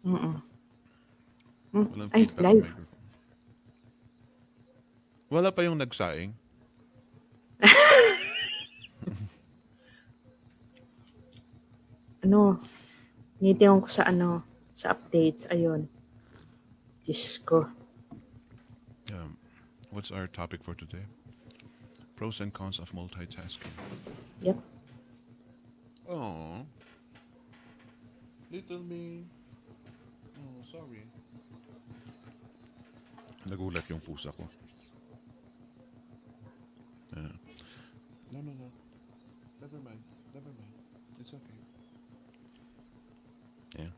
Mm. Walang Ay, feedback yung live. microphone. Wala pa yung nagsaing. Tinitingnan ko sa updates. Ayun. Diyos ko. What's our topic for today? Pros and cons of multitasking. Yep. Oh, little me. Oh, sorry. Nagulat yung pusa ko. Uh, no. Never mind. It's okay. Yeah.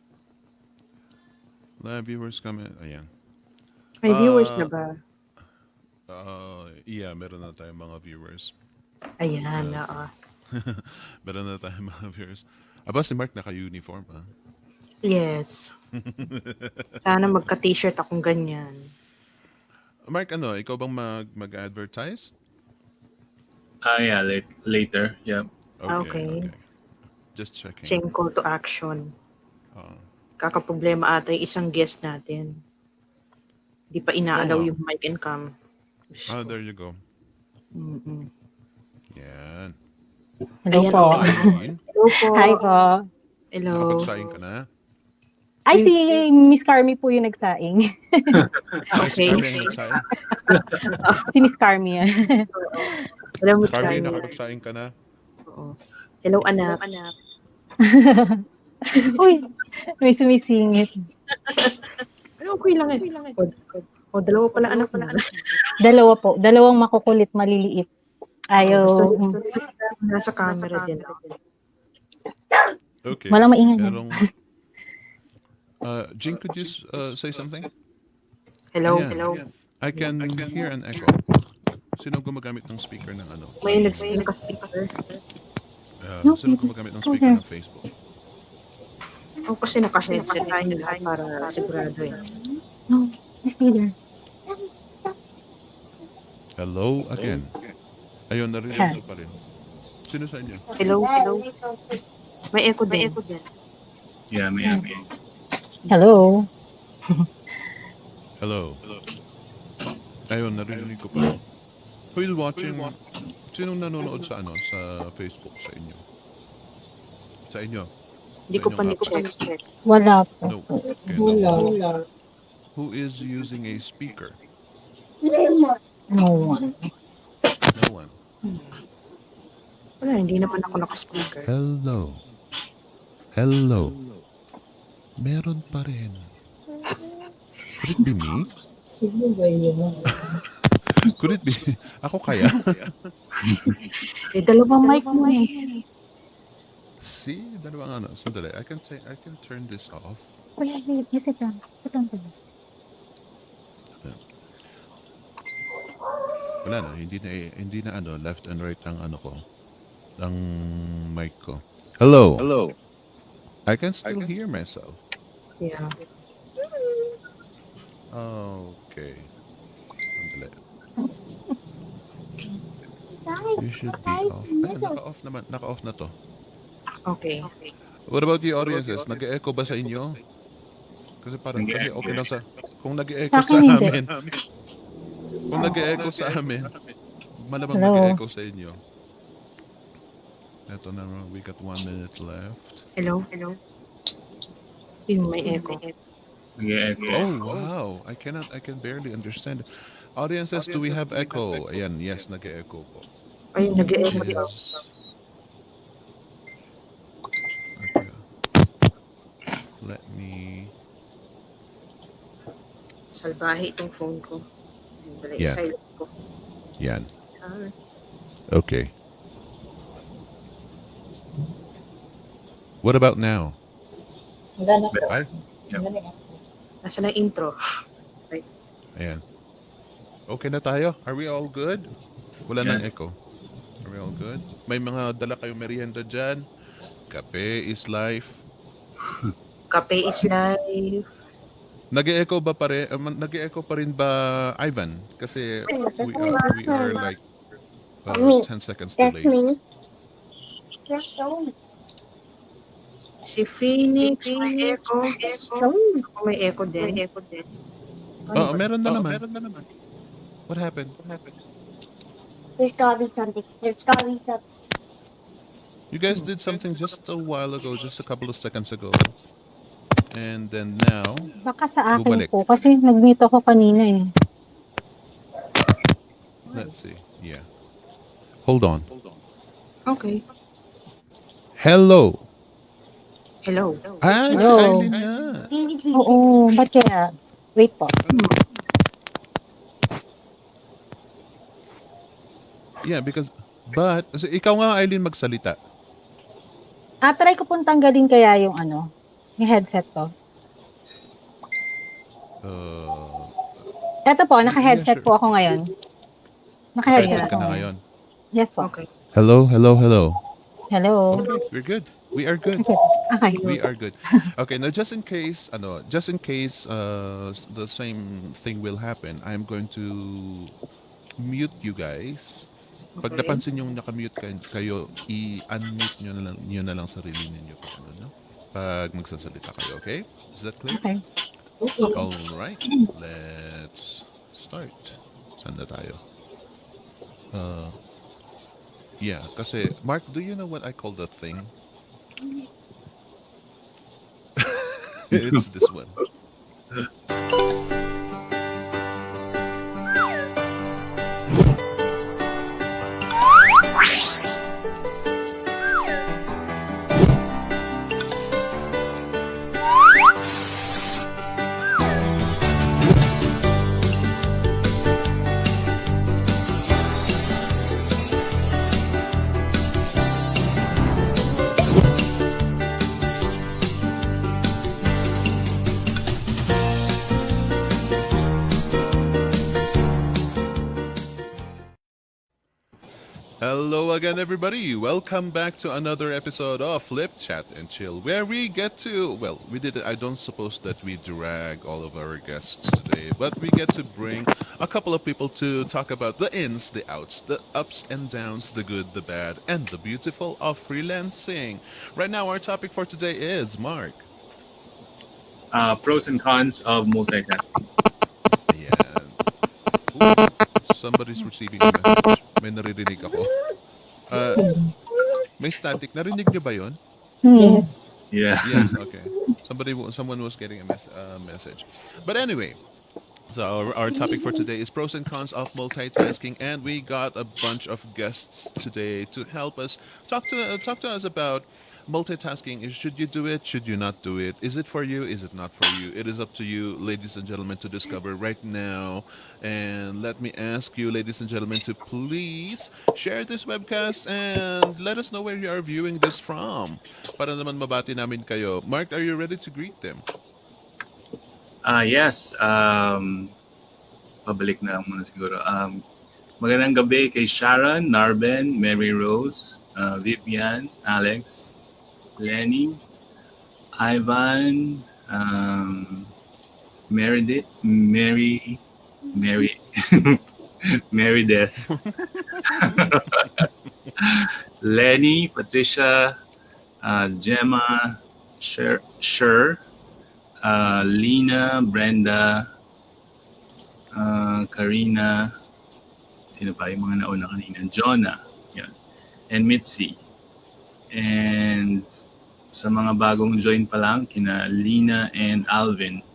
Viewers comment. Ayan. May viewers na Uh, ba? yeah, meron na tayong mga viewers. Ayan, Uh, oo. meron na tayong mga viewers. Aba, si Mark naka-uniform, ah. Yes. Sana magka-t-shirt akong ganyan. Mark, ikaw bang mag-advertise? Yeah, later. Yeah. Okay. Just checking. Same call to action. Uh, Kakaproblema ata yung isang guest natin. Di pa inaalaw nga. yung mic and cam. there you go. Mm-mm. Yan. Hello Ayan, po. Pauline, Hello po. Hi po. Hello. nakapagsaing ka na? Ay, si Miss Carmi po yung nagsaing. Okay. Kami ang nagsaing. Si Miss Carmi yan. Hello, Miss Carmi, Carmi. nakapagsaing ka na? Oo. Hello, anak. Uy, may sumisingit. Okay lang eh. Dalawa pala anak mo. Dalawa po. Dalawang makukulit, maliliit. Ayaw. Gusto nasa camera din. Okay. Walang maingay. Jing, could you say something? Hello. Ayan. Hello. I can hear an echo. Sino gumagamit ng speaker ng ano? May naka-speaker. Sino gumagamit ng speaker ng Facebook? Kasi naka-headset tayo lahat para sigurado eh. No, Miss Leader. Hello again. Ayun, narinig ko pa rin. Sino sa inyo? Hello. May echo din. Yeah, may. Hello. Hello. Ayun, narinig ko pa rin. Who is watching? Sinong nanonood sa Facebook sa inyo? Sa inyo? Hindi ko pa ni-check. Wala po. No. Okay, no. Who is using a speaker? No one. No one. Wala, hindi naman ako naka-speaker. Hello. Meron pa rin. Could it be me? Sino ba yun? Could it be? Ako kaya? Dalawang mic mo eh. See? Dalawang Sandali. I can turn this off. Oh, yeah, you sit down. Sit down. Wala na. Hindi na left and right ang ko. Ang mic ko. Hello. I can still hear myself. Yeah. Okay. Sandali. You should be off. Ay, naka-off naman. Naka-off na to. Okay. What about the audiences? Nag-echo ba sa inyo? Kasi parang kasi okay lang kung nag-echo Sa sa akin, hindi. amin. Kung nag-echo sa amin, malamang Hello. nag-echo sa inyo. Eto na, we got 1 minute left. Hello. Yung may echo. Oh, wow. I can barely understand. Audiences, do we have echo? Ayan, yes, nag-echo po. Ayun, nag-echo. Yes. Okay. Let me... Salbahe itong phone ko. Dali, Yeah. silent ko. Yan. Okay. What about now? Wala na po. Ay, Wala na. Nasa na intro. ayan. Okay na tayo? Are we all good? Wala nang Yes. echo. Are we all good? May mga dala kayong merienda dyan? Kape is life. Kape is life. Nag-e-echo ba nag-e-echo pa rin ba, Ivan? Kasi we are like 10 seconds delayed. Si Phoenix, may echo. Ako may echo din. Oo, meron na naman. What happened? There's gotta be something. You guys did something just a while ago, just a couple of seconds ago. And then now, Baka sa akin bumalik. po, kasi nag-mute ako kanina eh. Let's see. Yeah. Hold on. Okay. Hello. Hello. Ah, si Hello. Arlene nga. Oo, ba't kaya? Wait po. Yeah, but, ikaw nga, Arlene, magsalita. Try ko pong tanggalin kaya yung yung headset ko. Eto po, naka-headset sure. po ako ngayon. Naka-headset Headset ka ako na ngayon. ngayon. Yes po. Okay. Hello. Hello. Okay, we're good. We are good. Okay. We are good. Okay, now just in case the same thing will happen, I'm going to mute you guys. Pag Okay. napansin yung nakamute kayo, i-unmute nyo na lang sarili ninyo pag magsasalita kayo, okay? Is that clear? Okay. Okay. All right. Let's start. Saan na tayo? Yeah, kasi Mark, do you know what I call the thing? It's this one. Hello again, everybody. Welcome back to another episode of Flip, Chat, and Chill, where we get to, well, we did it. I don't suppose that we drag all of our guests today, but we get to bring a couple of people to talk about the ins, the outs, the ups and downs, the good, the bad, and the beautiful of freelancing. Right now, our topic for today is Mark. Pros and cons of multitasking. Ayan. Ooh, somebody's receiving a message. May naririnig ako. May static. Narinig nyo ba yun? Yes. Yeah. Yes, okay. Someone was getting a message. But anyway, so our topic for today is pros and cons of multitasking, and we got a bunch of guests today to help us talk to us about multitasking. Should you do it? Should you not do it? Is it for you? Is it not for you? It is up to you, ladies and gentlemen, to discover right now. And let me ask you, ladies and gentlemen, to please share this webcast and let us know where you are viewing this from. Para naman mabati namin kayo. Mark, are you ready to greet them? Yes. Pabalik na lang muna siguro. Magandang gabi kay Sharon, Narben, Mary Rose, Vivian, Alex, Lenny, Ivan, Meredith, Mary, Meredith, Lenny, Patricia, Gemma, Sher, Lina, Brenda, Karina, sino pa yung mga nauna kanina? Jonah, yan. And Mitzi. And sa mga bagong join pa lang, kina Lina and Alvin,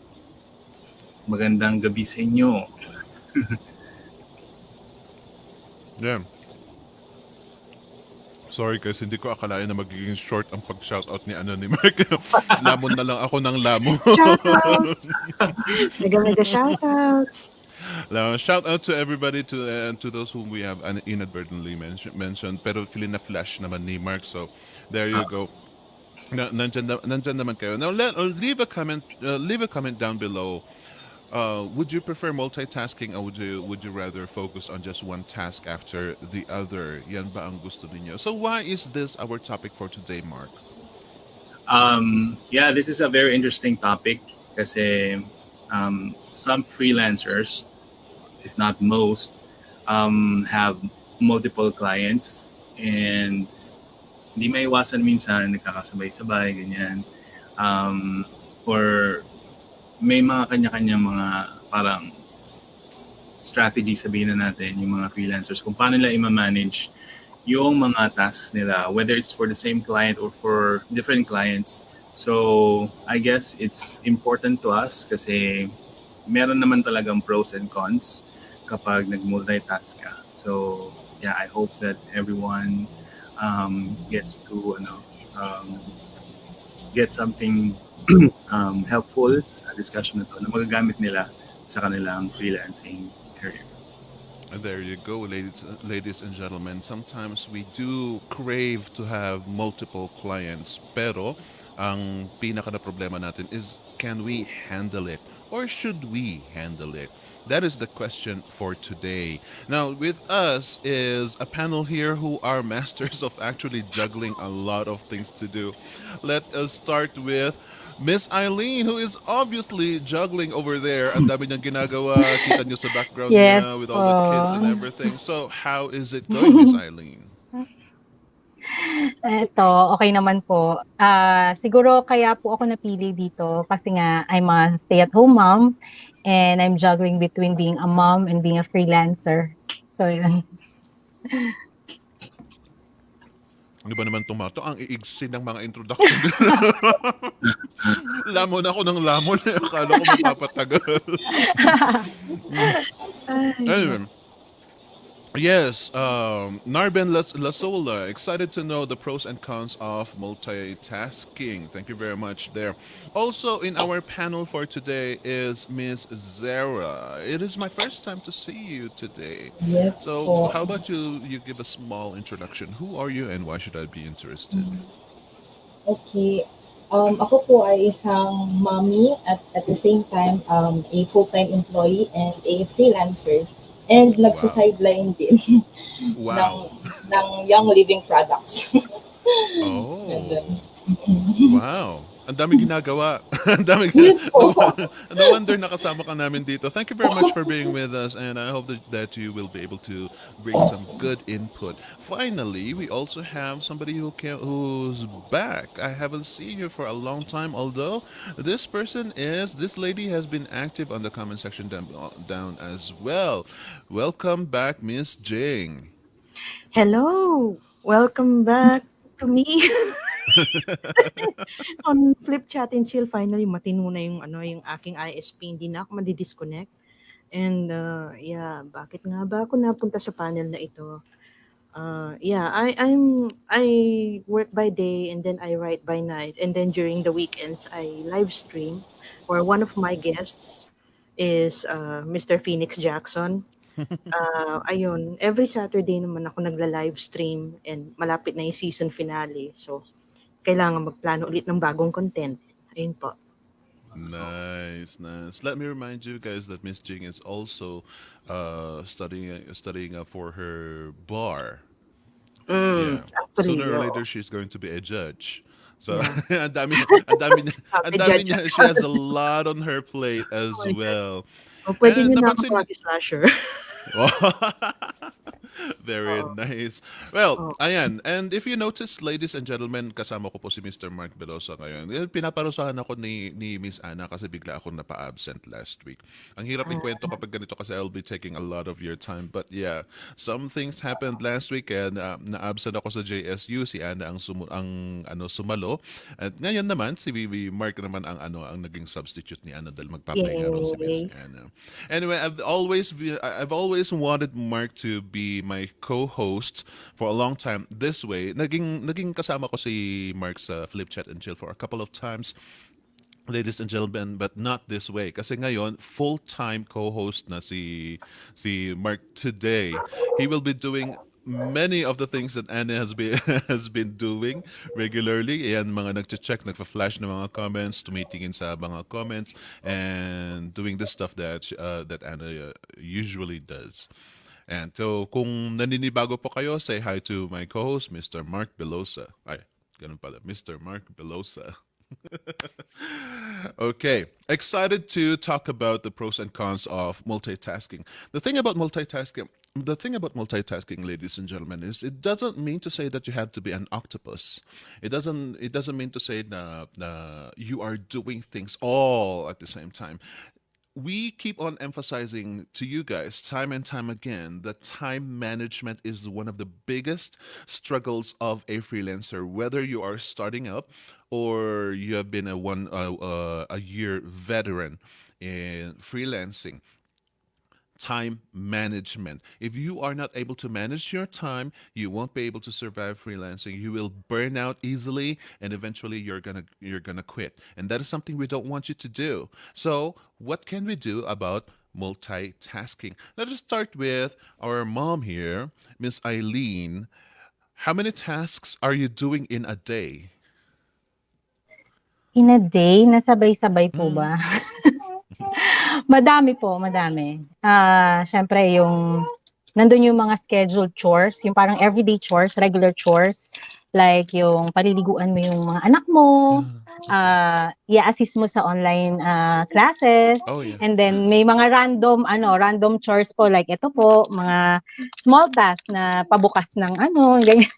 magandang gabi sa inyo. Yeah. Sorry guys, hindi ko akalain na magiging short ang pag-shoutout ni Mark. Lamon na lang ako ng lamon. Shoutouts! Mega shoutouts! Shout out to everybody, to those whom we have inadvertently mentioned, pero feeling na flash naman ni Mark, so there you go. Nandyan naman kayo. Now leave a comment down below. Would you prefer multitasking, or would you rather focus on just one task after the other? Yan ba ang gusto ninyo? So why is this our topic for today, Mark? Yeah, this is a very interesting topic kasi some freelancers, if not most, have multiple clients, and hindi maiwasan minsan nagkakasabay-sabay, ganyan. Um, or may mga kanya-kanyang mga parang strategy, sabihin na natin, yung mga freelancers, kung paano nila i-manage yung mga tasks nila, whether it's for the same client or for different clients. So, I guess it's important to us kasi meron naman talagang pros and cons kapag nag-multitask ka. So, yeah, I hope that everyone gets to get something helpful sa discussion na to na magagamit nila sa kanilang freelancing career. And there you go, ladies and gentlemen. Sometimes we do crave to have multiple clients, pero ang pinaka na problema natin is, can we handle it? Or should we handle it? That is the question for today. Now, with us is a panel here who are masters of actually juggling a lot of things to do. Let us start with Miss Eileen, who is obviously juggling over there. Ang dami niyang ginagawa. Kita niyo sa background Yes niya with po. all the kids and everything. So, how is it going, Miss Eileen? Eto, okay naman po. Siguro kaya po ako napili dito kasi nga I'm a stay-at-home mom and I'm juggling between being a mom and being a freelancer. So, yun. Ano ba naman tomato? Ang iigsi ng mga introduction. Lamon ako ng lamon. Akala ko mapapatagal. Anyway. Yes, Narben Lasola, excited to know the pros and cons of multitasking. Thank you very much there. Also, in our panel for today is Miss Zara. It is my first time to see you today. Yes So, po. how about you give a small introduction? Who are you and why should I be interested? Okay. Ako po ay isang mommy at the same time a full-time employee and a freelancer. And Wow. nagsa-sideline din ng, Wow. ng Young Living Products. Oh. Ganun. Wow. Ang dami ginagawa. Ang dami. Yes po. No wonder nakasama ka namin dito. Thank you very much for being with us, and I hope that you will be able to bring some good input. Finally, we also have somebody who's back. I haven't seen you for a long time, although this lady has been active on the comment section down as well. Welcome back, Miss Jing. Hello! Welcome back to me. On Flip Chat and Chill, finally, matino na yung aking ISP. Hindi na ako madi-disconnect. And, yeah, bakit nga ba ako napunta sa panel na ito? Yeah, I work by day and then I write by night. And then during the weekends, I live stream. Or one of my guests is Mr. Phoenix Jackson. Ayun, every Saturday naman ako nagla-live stream and malapit na yung season finale. So, kailangan magplano ulit ng bagong content. Ayun po. Nice, nice. Let me remind you guys that Miss Jing is also studying for her bar. Yeah. Actually, Sooner or oo. later, she's going to be a judge. So, Yeah. ang dami niya, ang A dami judge. niya. She has a lot on her plate as Oh my God. well. O, pwede And nyo na ako napansin, mag-slasher. very Oo. nice. Well, Oo. ayan. And if you notice, ladies and gentlemen, kasama ko po si Mr. Mark Belosa ngayon. Pinaparusahan ako ni Miss Anna kasi bigla akong napa-absent last week. Ang hirap ikwento kapag ganito kasi I'll be taking a lot of your time. But yeah, some things happened last week and na-absent ako sa JSU. Si Anna ang sumalo. At ngayon naman, si Mark naman ang naging substitute ni Anna dahil magpapahinga ron si Miss Yay. Anna. Anyway, I've always wanted Mark to be my co-host for a long time. This way, naging kasama ko si Mark sa Flip Chat and Chill for a couple of times, ladies and gentlemen, but not this way. Kasi ngayon, full-time co-host na si Mark today. He will be doing many of the things that Anna has been has been doing regularly. Ayan, mga nagche-check, nagfa-flash ng mga comments, tumitingin sa mga comments, and doing the stuff that Anna usually does. And so, kung naninibago po kayo, say hi to my co-host, Mr. Mark Belosa. Ay, ganun pala, Mr. Mark Belosa. Okay, excited to talk about the pros and cons of multitasking. The thing about multitasking, ladies and gentlemen, is it doesn't mean to say that you have to be an octopus. It doesn't mean to say that you are doing things all at the same time. We keep on emphasizing to you guys time and time again that time management is one of the biggest struggles of a freelancer, whether you are starting up or you have been a year veteran in freelancing. Time management. If you are not able to manage your time, you won't be able to survive freelancing. You will burn out easily and eventually you're gonna quit. And that is something we don't want you to do. So, what can we do about multitasking? Let us start with our mom here, Miss Eileen. How many tasks are you doing in a day? In a day, nasabay-sabay po Mm. ba? Madami po, madami. Siyempre yung nandun yung mga scheduled chores, yung parang everyday chores, regular chores, like yung paliliguan mo yung mga anak mo, Okay. i-assist mo sa online classes, Oh yeah. and then may mga random chores po, like ito po, mga small tasks na pabukas ng ganyan.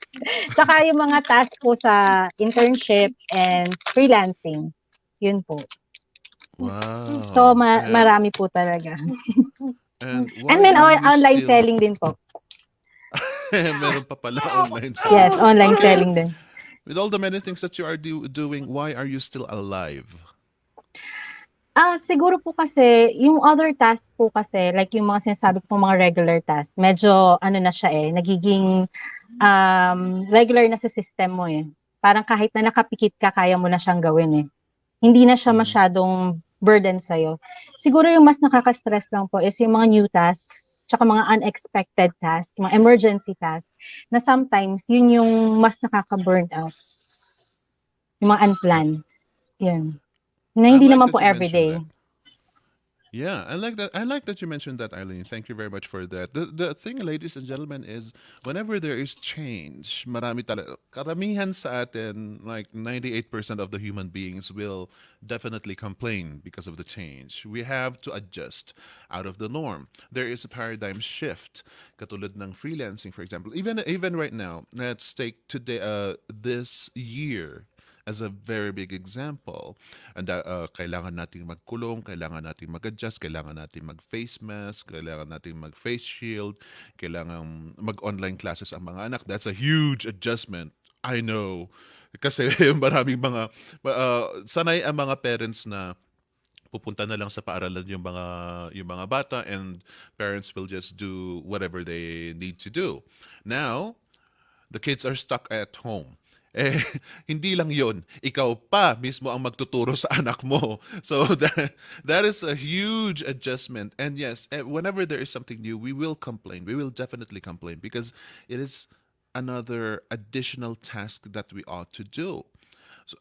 Tsaka yung mga tasks po sa internship and freelancing. Yun po. So, Wow. marami po talaga. And And why then, are you online still selling din po. meron pa pala online Yes, selling. online Okay. selling din. With all the many things that you are doing, why are you still alive? Siguro po kasi, yung other task po kasi, like yung mga sinasabi ko mga regular task, medyo na siya nagiging regular na sa system mo Parang kahit na nakapikit ka, kaya mo na siyang gawin Hindi na siya Mhm. masyadong burden sa'yo. Siguro yung mas nakaka-stress lang po is yung mga new tasks, tsaka mga unexpected tasks, mga emergency tasks, na sometimes yun yung mas nakaka-burn out. Yung mga I, unplanned. Yun. Na I hindi like naman that po you mentioned everyday. that. Yeah, I like that. I like that you mentioned that, Eileen. Thank you very much for that. The thing, ladies and gentlemen, is whenever there is change, karamihan sa atin, like 98% of the human beings will definitely complain because of the change. We have to adjust out of the norm. There is a paradigm shift, katulad ng freelancing, for example. Even right now, let's take today this year as a very big example. And kailangan nating magkulong, kailangan nating mag-adjust, kailangan nating mag-face mask, kailangan nating mag-face shield, kailangan mag-online classes ang mga anak. That's a huge adjustment. I know. Kasi maraming sanay ang mga parents na pupunta na lang sa paaralan yung mga bata, and parents will just do whatever they need to do. Now, the kids are stuck at home. Eh, hindi lang yon. Ikaw pa mismo ang magtuturo sa anak mo. So that is a huge adjustment. And yes, whenever there is something new, we will complain. We will definitely complain because it is another additional task that we ought to do. So,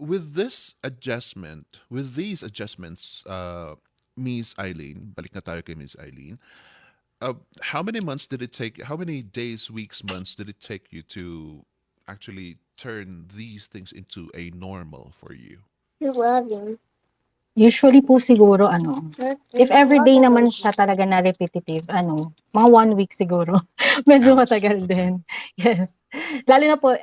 with these adjustments, Miss Eileen, balik na tayo kay Miss Eileen. How many months did it take? How many days, weeks, months did it take you to actually turn these things into a normal for you? You love him. Usually po siguro, if everyday naman siya talaga na repetitive, mga 1 week siguro. Medyo Ouch. matagal Okay. din. Yes. Lalo na po,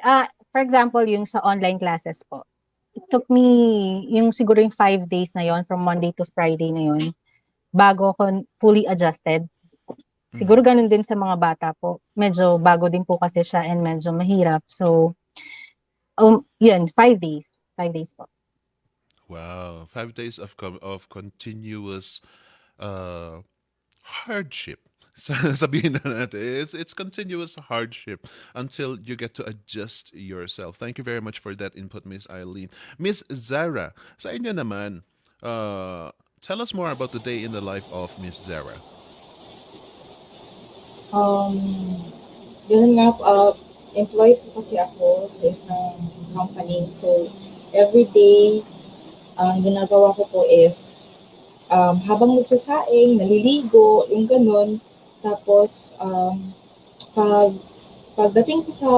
for example, yung sa online classes po. It took me, yung siguro yung 5 days na yon, from Monday to Friday na yon, bago ako fully adjusted. Siguro Mhm. ganun din sa mga bata po. Medyo bago din po kasi siya and medyo mahirap. So, yun, 5 days. 5 days po. Wow, 5 days of continuous uh, hardship. Sabihin na natin, it's continuous hardship until you get to adjust yourself. Thank you very much for that input, Miss Eileen. Miss Zara, sa inyo naman, tell us more about the day in the life of Miss Zara. Um, Ganun nga, employed po kasi ako sa isang company. So, every day, ang ginagawa ko po is, habang nagsasaing, naliligo, yung ganun. Tapos, pag pagdating ko sa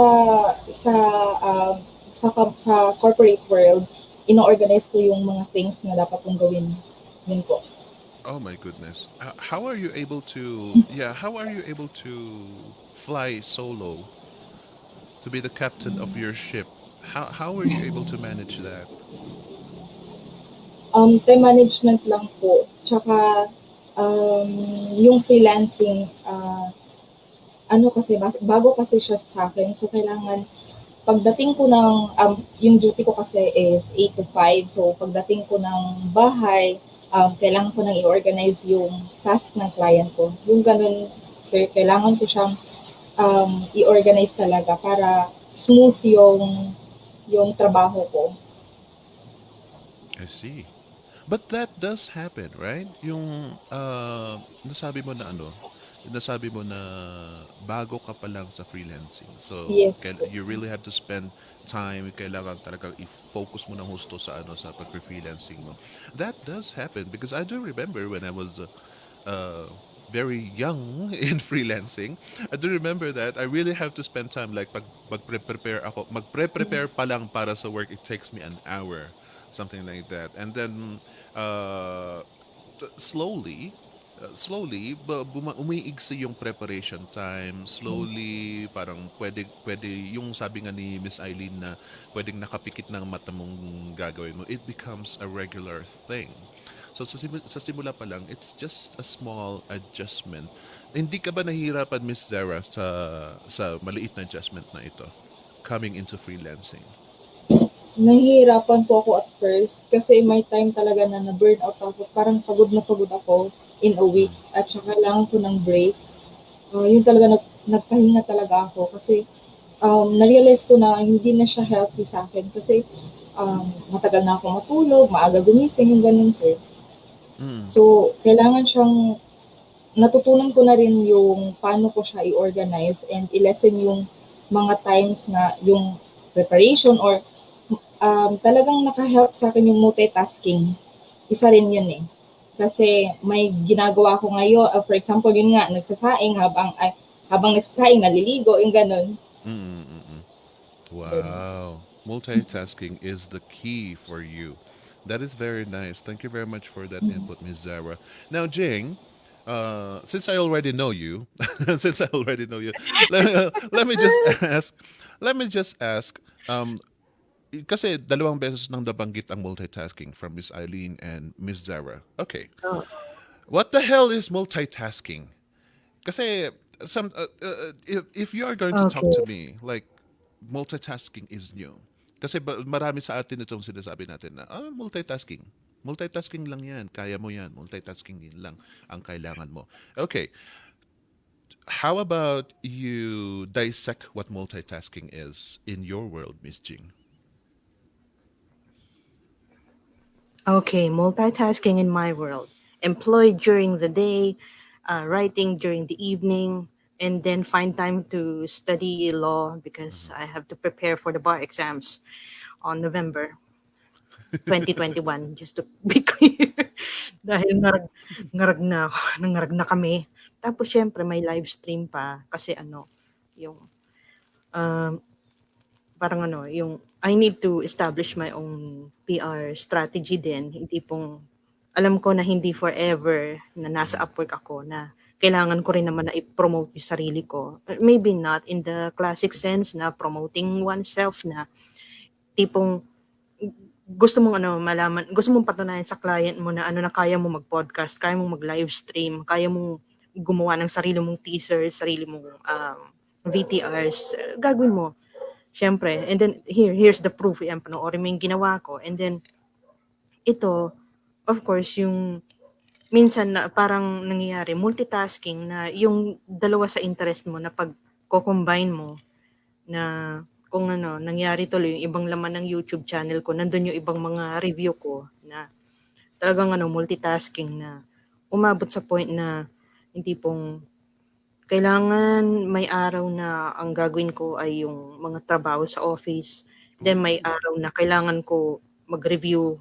sa corporate world, ino-organize ko yung mga things na dapat kong gawin. Yun po. Oh my goodness. How are you able to, yeah, how are you able to fly solo, to be the captain of your ship? How are you able to manage that? Time management lang po. Tsaka, yung freelancing, ano kasi, bago kasi siya sa akin. So, kailangan, pagdating ko ng, yung duty ko kasi is 8 to 5. So, pagdating ko ng bahay, kailangan ko nang i-organize yung task ng client ko. Yung ganun, sir, kailangan ko siyang i-organize talaga para smooth yung trabaho ko. I see. But that does happen, right? Yung nasabi mo na ano, nasabi mo na bago ka pa lang sa freelancing. So, Yes po. you really have to spend time, kailangan talagang i-focus mo ng husto sa ano sa pag-freelancing mo. That does happen because I do remember when I was very young in freelancing. I do remember that I really have to spend time like pag magpre-prepare ako, magpre-prepare pa lang para sa work, it takes me an hour, something like that. And then uh slowly umiigsi yung preparation time. Slowly, parang pwede yung sabi nga ni Miss Eileen na pwedeng nakapikit ng mata mong gagawin mo. It becomes a regular thing. So sa simula pa lang, it's just a small adjustment. Hindi ka ba nahihirapan, Miss Zara, sa maliit na adjustment na ito? Coming into freelancing. Nahihirapan po ako at first kasi may time talaga na na-burnout ako. Parang pagod na pagod ako in a week at saka kailangan ko ng break. Yun talaga nagpahinga talaga ako kasi na-realize ko na hindi na siya healthy sa akin kasi matagal na ako matulog, maaga gumising, yung ganun, sir. Mm. So, kailangan siyang natutunan ko na rin yung paano ko siya i-organize and i-lessen yung mga times na yung preparation or talagang naka-help sa akin yung multitasking. Isa rin yun eh. Kasi may ginagawa ko ngayon, for example, yun nga, nagsasaing habang nagsasaing, naliligo, yung ganun. Mm-mm-mm. Ganun. Wow. Multitasking is the key for you. That is very nice. Thank you very much for that input, Ms. Zara. Now, Jing, since I already know you, since I already know you, let me just ask, let me just ask, kasi dalawang beses nang nabanggit ang multitasking from Miss Eileen and Miss Zara. Okay. Oh, What the hell is multitasking? Kasi if you are going to talk okay. to me like multitasking is new. Kasi marami sa atin itong sinasabi natin na multitasking. Multitasking lang yan. Kaya mo yan. Multitasking din lang ang kailangan mo. Okay. How about you dissect what multitasking is in your world, Miss Jing? Okay, multitasking in my world. Employed during the day, writing during the evening, and then find time to study law because I have to prepare for the bar exams on November 2021, just to be clear. Dahil nangarag na kami. Tapos syempre may live stream pa kasi yung um, parang yung I need to establish my own PR strategy din. Hindi pong, alam ko na hindi forever na nasa Upwork ako na kailangan ko rin naman na i-promote yung sarili ko. Maybe not in the classic sense na promoting oneself na tipong gusto mong malaman, gusto mong patunayan sa client mo na na kaya mo mag-podcast, kaya mo mag-live stream, kaya mo gumawa ng sarili mong teasers, sarili mong VTRs, gagawin mo. Siyempre, and then here's the proof, yan, panoorin mo yung ginawa ko. And then, ito, of course, yung minsan na parang nangyayari, multitasking na yung dalawa sa interest mo na pag-combine mo na kung nangyari tuloy yung ibang laman ng YouTube channel ko, nandun yung ibang mga review ko na talagang multitasking na umabot sa point na hindi pong kailangan may araw na ang gagawin ko ay yung mga trabaho sa office. Then may araw na kailangan ko mag-review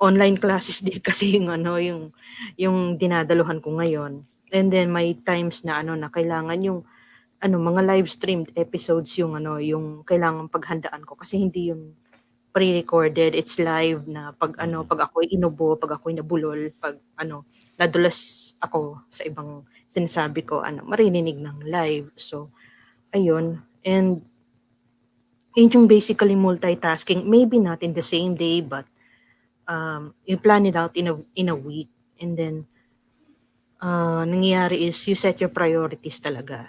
online classes din kasi yung dinadaluhan ko ngayon. And then may times na na kailangan yung mga live streamed episodes yung yung kailangan paghandaan ko kasi hindi yun pre-recorded, it's live na pag Mhm. pag ako'y inubo, pag ako'y nabulol, pag nadulas ako sa ibang sinasabi ko, maririnig ng live. So, ayun. And yun yung basically multitasking. Maybe not in the same day, but you plan it out in a week. And then, nangyayari is you set your priorities talaga.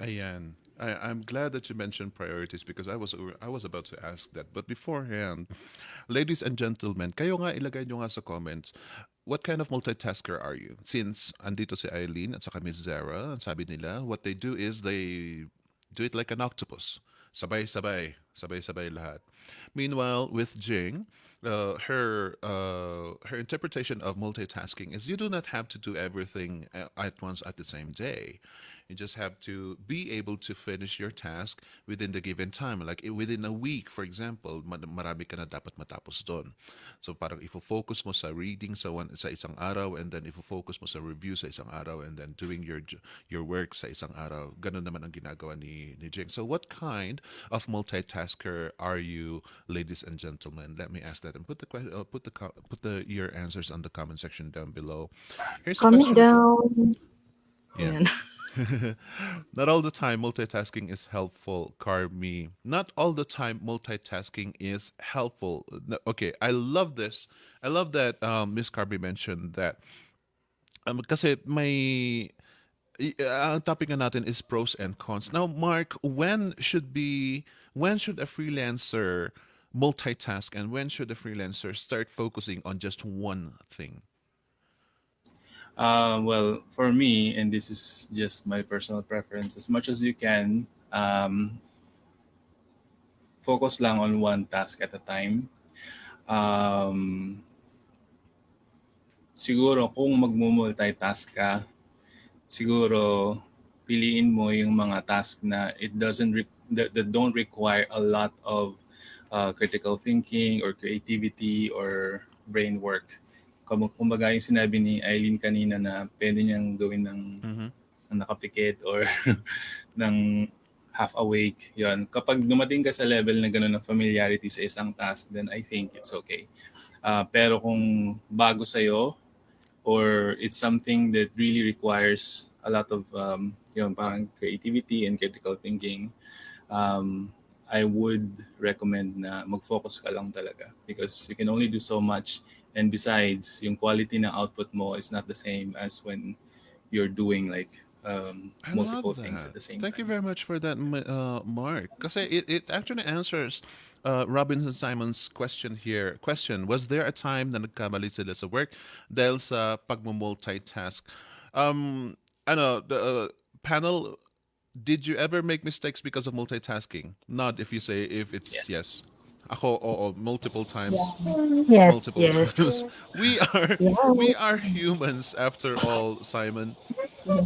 Ayan. I'm glad that you mentioned priorities because I was about to ask that. But beforehand, ladies and gentlemen, kayo nga ilagay nyo nga sa comments, what kind of multitasker are you? Since andito si Eileen at saka Miss Zara, ang sabi nila, what they do is they do it like an octopus. Sabay-sabay. Sabay-sabay lahat. Meanwhile, with Jing, her interpretation of multitasking is you do not have to do everything at once at the same day. You just have to be able to finish your task within the given time. Like within a week, for example, marami ka na dapat matapos doon. So parang ifo-focus mo sa reading sa isang araw, and then ifo-focus mo sa review sa isang araw, and then doing your work sa isang araw. Ganun naman ang ginagawa ni Jing. So what kind of multitasker are you, ladies and gentlemen? Let me ask that, and put your answers on the comment section down below. Here's a Comment question. down. Yeah. Ayan. Not all the time multitasking is helpful, Carmi. Not all the time multitasking is helpful. Okay, I love this. I love that Miss Carmi mentioned that. Kasi ang topic nga natin is pros and cons. Now, Mark, when should a freelancer multitask, and when should a freelancer start focusing on just one thing? Well, for me, and this is just my personal preference, as much as you can, focus lang on one task at a time. Um, Siguro kung magmo-multitask ka, siguro piliin mo yung mga task na that don't require a lot of critical thinking or creativity or brain work. Kumbaga yung sinabi ni Eileen kanina na pwede niyang gawin Mm-hmm. ng nakapikit or ng half awake. Yon. Kapag dumating ka sa level na gano'n ng familiarity sa isang task, then I think it's okay. Pero kung bago sa'yo, or it's something that really requires a lot of parang creativity and critical thinking, I would recommend na mag-focus ka lang talaga because you can only do so much, and besides, yung quality ng output mo is not the same as when you're doing like I multiple love things at that. the same Thank you time. very much for that, Mark. Because it actually answers Robinson Simon's question here. Question, was there a time na nagkamali sila sa work dahil sa pagmo-multitask? The panel, did you ever make mistakes because of multitasking? Not if you say if it's Yes. yes. Ako, oo, multiple Yeah. times. Yes. Multiple Yes. times. We are Yeah. we are humans after all, Simon.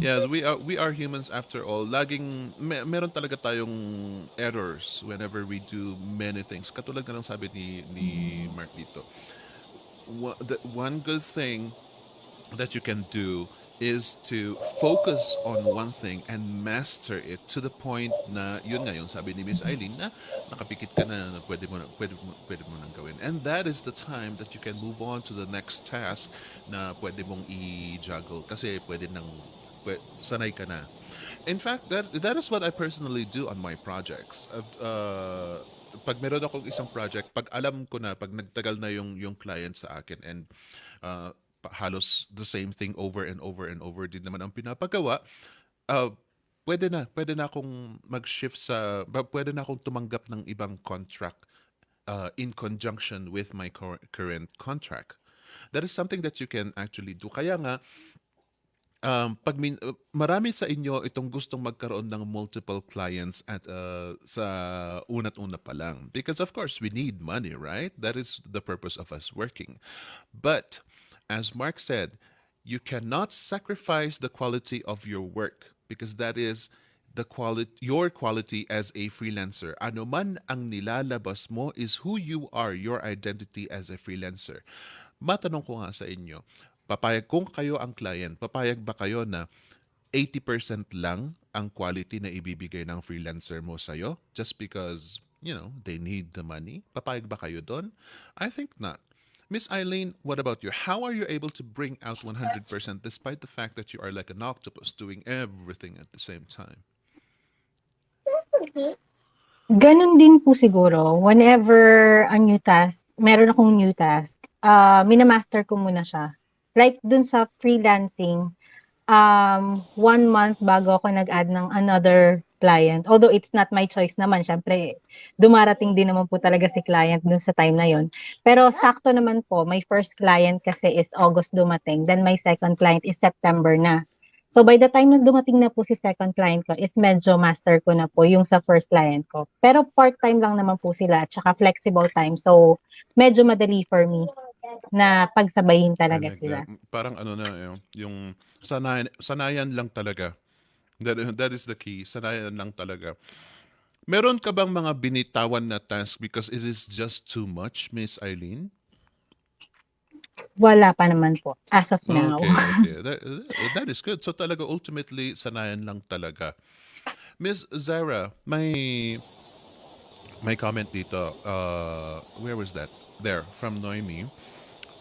Yes, we are humans after all. Laging meron talaga tayong errors whenever we do many things. Katulad nga ng sabi ni Mark dito. The one good thing that you can do is to focus on one thing and master it to the point na yun nga yung sabi ni Miss Eileen na nakapikit ka na pwede mo nang gawin. And that is the time that you can move on to the next task na pwede mong i-juggle kasi sanay ka na. In fact, that is what I personally do on my projects. Pag meron akong isang project, pag alam ko na, pag nagtagal na yung client sa akin, and halos the same thing over and over and over din naman ang pinapagawa, uh, pwede na akong mag-shift pwede na akong tumanggap ng ibang contract in conjunction with my current contract. That is something that you can actually do. Kaya nga, marami sa inyo itong gustong magkaroon ng multiple clients sa una't una pa lang. Because of course, we need money, right? That is the purpose of us working. But as Mark said, you cannot sacrifice the quality of your work because that is your quality as a freelancer. Ano man ang nilalabas mo is who you are, your identity as a freelancer. Matanong ko nga sa inyo, kung kayo ang client, papayag ba kayo na 80% lang ang quality na ibibigay ng freelancer mo sa'yo just because they need the money. Papayag ba kayo doon? I think not. Miss Eileen, what about you? How are you able to bring out 100% despite the fact that you are like an octopus doing everything at the same time? Gano'n din po siguro, whenever a new task, meron akong new task, mina-master ko muna siya. Like dun sa freelancing, 1 month bago ako nag-add ng another client. Although it's not my choice naman, siyempre dumarating din naman po talaga si client dun sa time na yon. Pero sakto naman po, my first client kasi is August dumating, then my second client is September na. So by the time na dumating na po si second client ko is medyo master ko na po yung sa first client ko. Pero part-time lang naman po sila at saka flexible time. So medyo madali for me na pagsabayin I talaga like that. sila. Parang ano na, yung sanayan lang talaga. That is the key. Sanayan lang talaga. Meron ka bang mga binitawan na task because it is just too much, Miss Eileen? Wala pa naman po, as of now. Okay, okay. That is good. So talaga ultimately sanayan lang talaga. Miss Zara, may comment dito. Where was that? There from Noemi.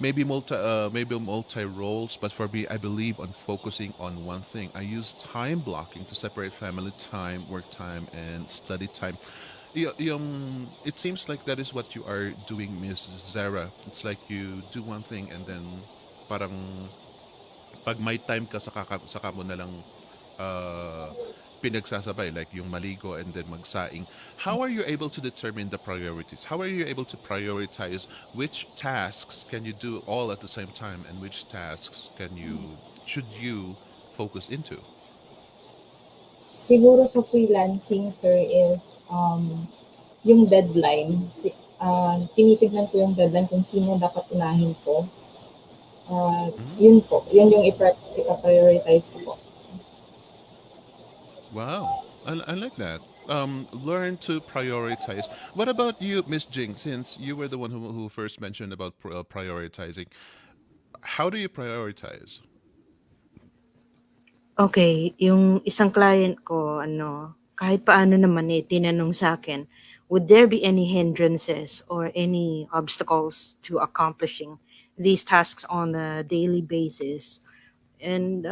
Maybe multi roles, but for me, I believe on focusing on one thing. I use time blocking to separate family time, work time, and study time. It seems like that is what you are doing, Miss Zara. It's like you do one thing and then parang pag may time ka saka mo na lang uh, pinagsasabay like yung maligo and then magsaing. How are you able to determine the priorities? How are you able to prioritize which tasks can you do all at the same time and which tasks should you focus into? Siguro sa freelancing, sir, is yung deadline. Tinitignan ko yung deadline kung sino dapat unahin ko. Yun Mm, po, yun yung ipa-prioritize ko po. wow, I like that. Learn to prioritize. What about you, Miss Jing? Since you were the one who first mentioned about prioritizing, how do you prioritize? Okay, yung isang client ko kahit paano naman, tinanong sa'kin, would there be any hindrances or any obstacles to accomplishing these tasks on a daily basis? And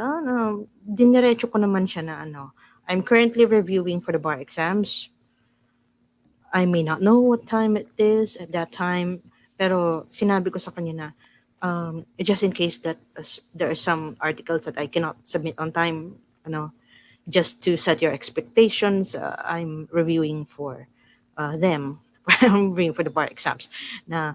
diniretso ko naman siya na I'm currently reviewing for the bar exams. I may not know what time it is at that time, pero sinabi ko sa kanya na just in case that there are some articles that I cannot submit on time, just to set your expectations, I'm reviewing for them. I'm reviewing for the bar exams na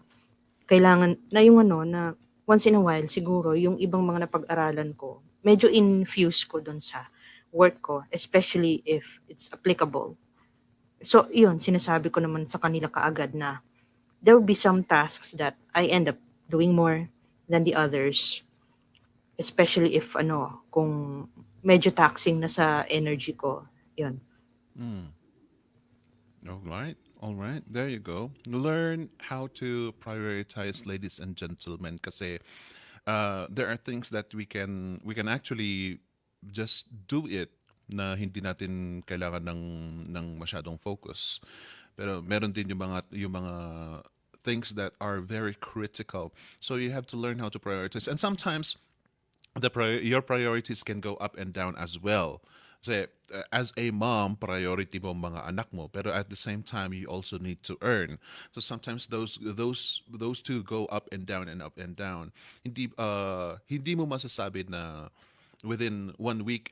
kailangan na yung na once in a while siguro yung ibang mga napag-aralan ko, medyo infuse ko dun sa work ko, especially if it's applicable. So, yun, sinasabi ko naman sa kanila kaagad na there will be some tasks that I end up doing more than the others, especially if kung medyo taxing na sa energy ko. Yun. Mm. All right. All right. There you go. Learn how to prioritize, ladies and gentlemen, kasi there are things that we can actually just do it na hindi natin kailangan ng masyadong focus. Pero meron din yung mga things that are very critical. So you have to learn how to prioritize. And sometimes your priorities can go up and down as well. Kasi as a mom, priority mo ang mga anak mo, pero at the same time you also need to earn. So sometimes those two go up and down and up and down. Hindi mo masasabi na within 1 week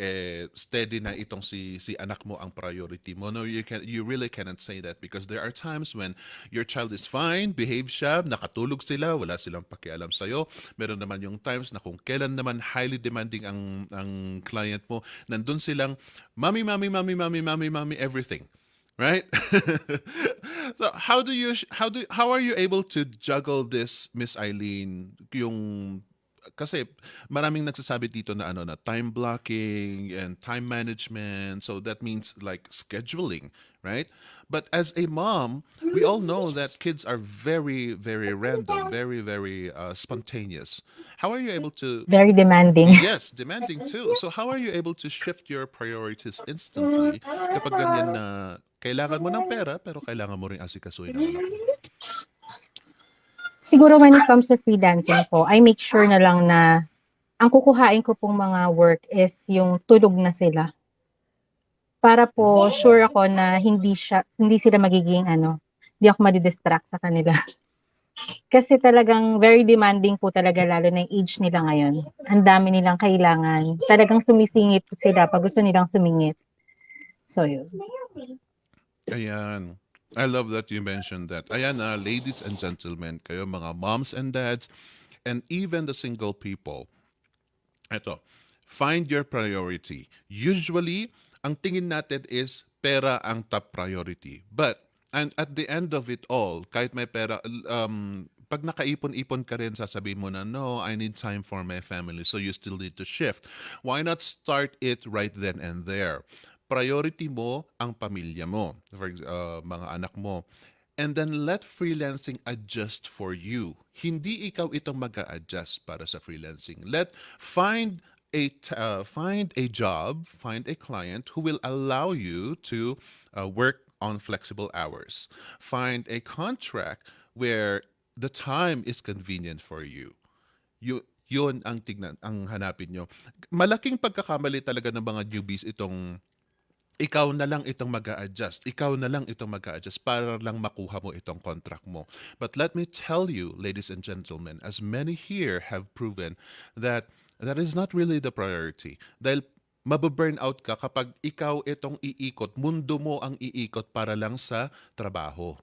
steady na itong si anak mo ang priority mo. No, you really cannot say that because there are times when your child is fine, behave siya, nakatulog sila, wala silang pakialam sa'yo. Meron naman yung times na kung kailan naman highly demanding ang client mo, nandun silang mommy, mommy, mommy, mommy, mommy, mommy, everything. Right? So how are you able to juggle this, Miss Eileen? Yung kasi maraming nagsasabi dito na na time blocking and time management, so that means like scheduling, right? But as a mom, we all know that kids are very very random, very very spontaneous. How are you able to Very demanding. Yes, demanding too. So how are you able to shift your priorities instantly kapag ganyan na Kailangan mo ng pera, pero kailangan mo rin asikasuhin ang anak mo. Siguro when it comes to freelancing po, I make sure na lang na ang kukuhain ko pong mga work is yung tulog na sila. Para po sure ako na hindi sila magiging hindi ako madi-distract sa kanila. Kasi talagang very demanding po talaga lalo na yung age nila ngayon. Ang dami nilang kailangan. Talagang sumisingit po sila pag gusto nilang sumingit. So yun. Ayan. I love that you mentioned that. Ayan, ladies and gentlemen, kayo mga moms and dads, and even the single people. Ito, find your priority. Usually, ang tingin natin is pera ang top priority. But, and at the end of it all, kahit may pera, pag nakaipon-ipon ka rin, sasabihin mo na, no, I need time for my family. So you still need to shift. Why not start it right then and there? Priority mo ang pamilya mo, mga anak mo. And then let freelancing adjust for you. Hindi ikaw itong mag-a-adjust para sa freelancing. Find a job, find a client who will allow you to work on flexible hours. Find a contract where the time is convenient for you. Yun ang hanapin nyo. Malaking pagkakamali talaga ng mga newbies itong ikaw na lang itong mag-a-adjust. Ikaw na lang itong mag-a-adjust para lang makuha mo itong contract mo. But let me tell you, ladies and gentlemen, as many here have proven that that is not really the priority. Dahil mababurn out ka kapag ikaw itong iikot, mundo mo ang iikot para lang sa trabaho.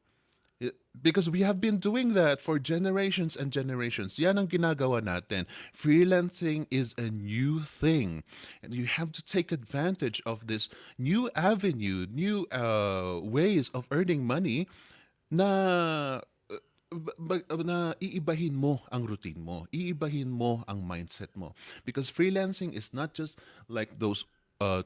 Because we have been doing that for generations and generations. Yan ang ginagawa natin. Freelancing is a new thing. And you have to take advantage of this new avenue, new ways of earning money na iibahin mo ang routine mo. Iibahin mo ang mindset mo. Because freelancing is not just like those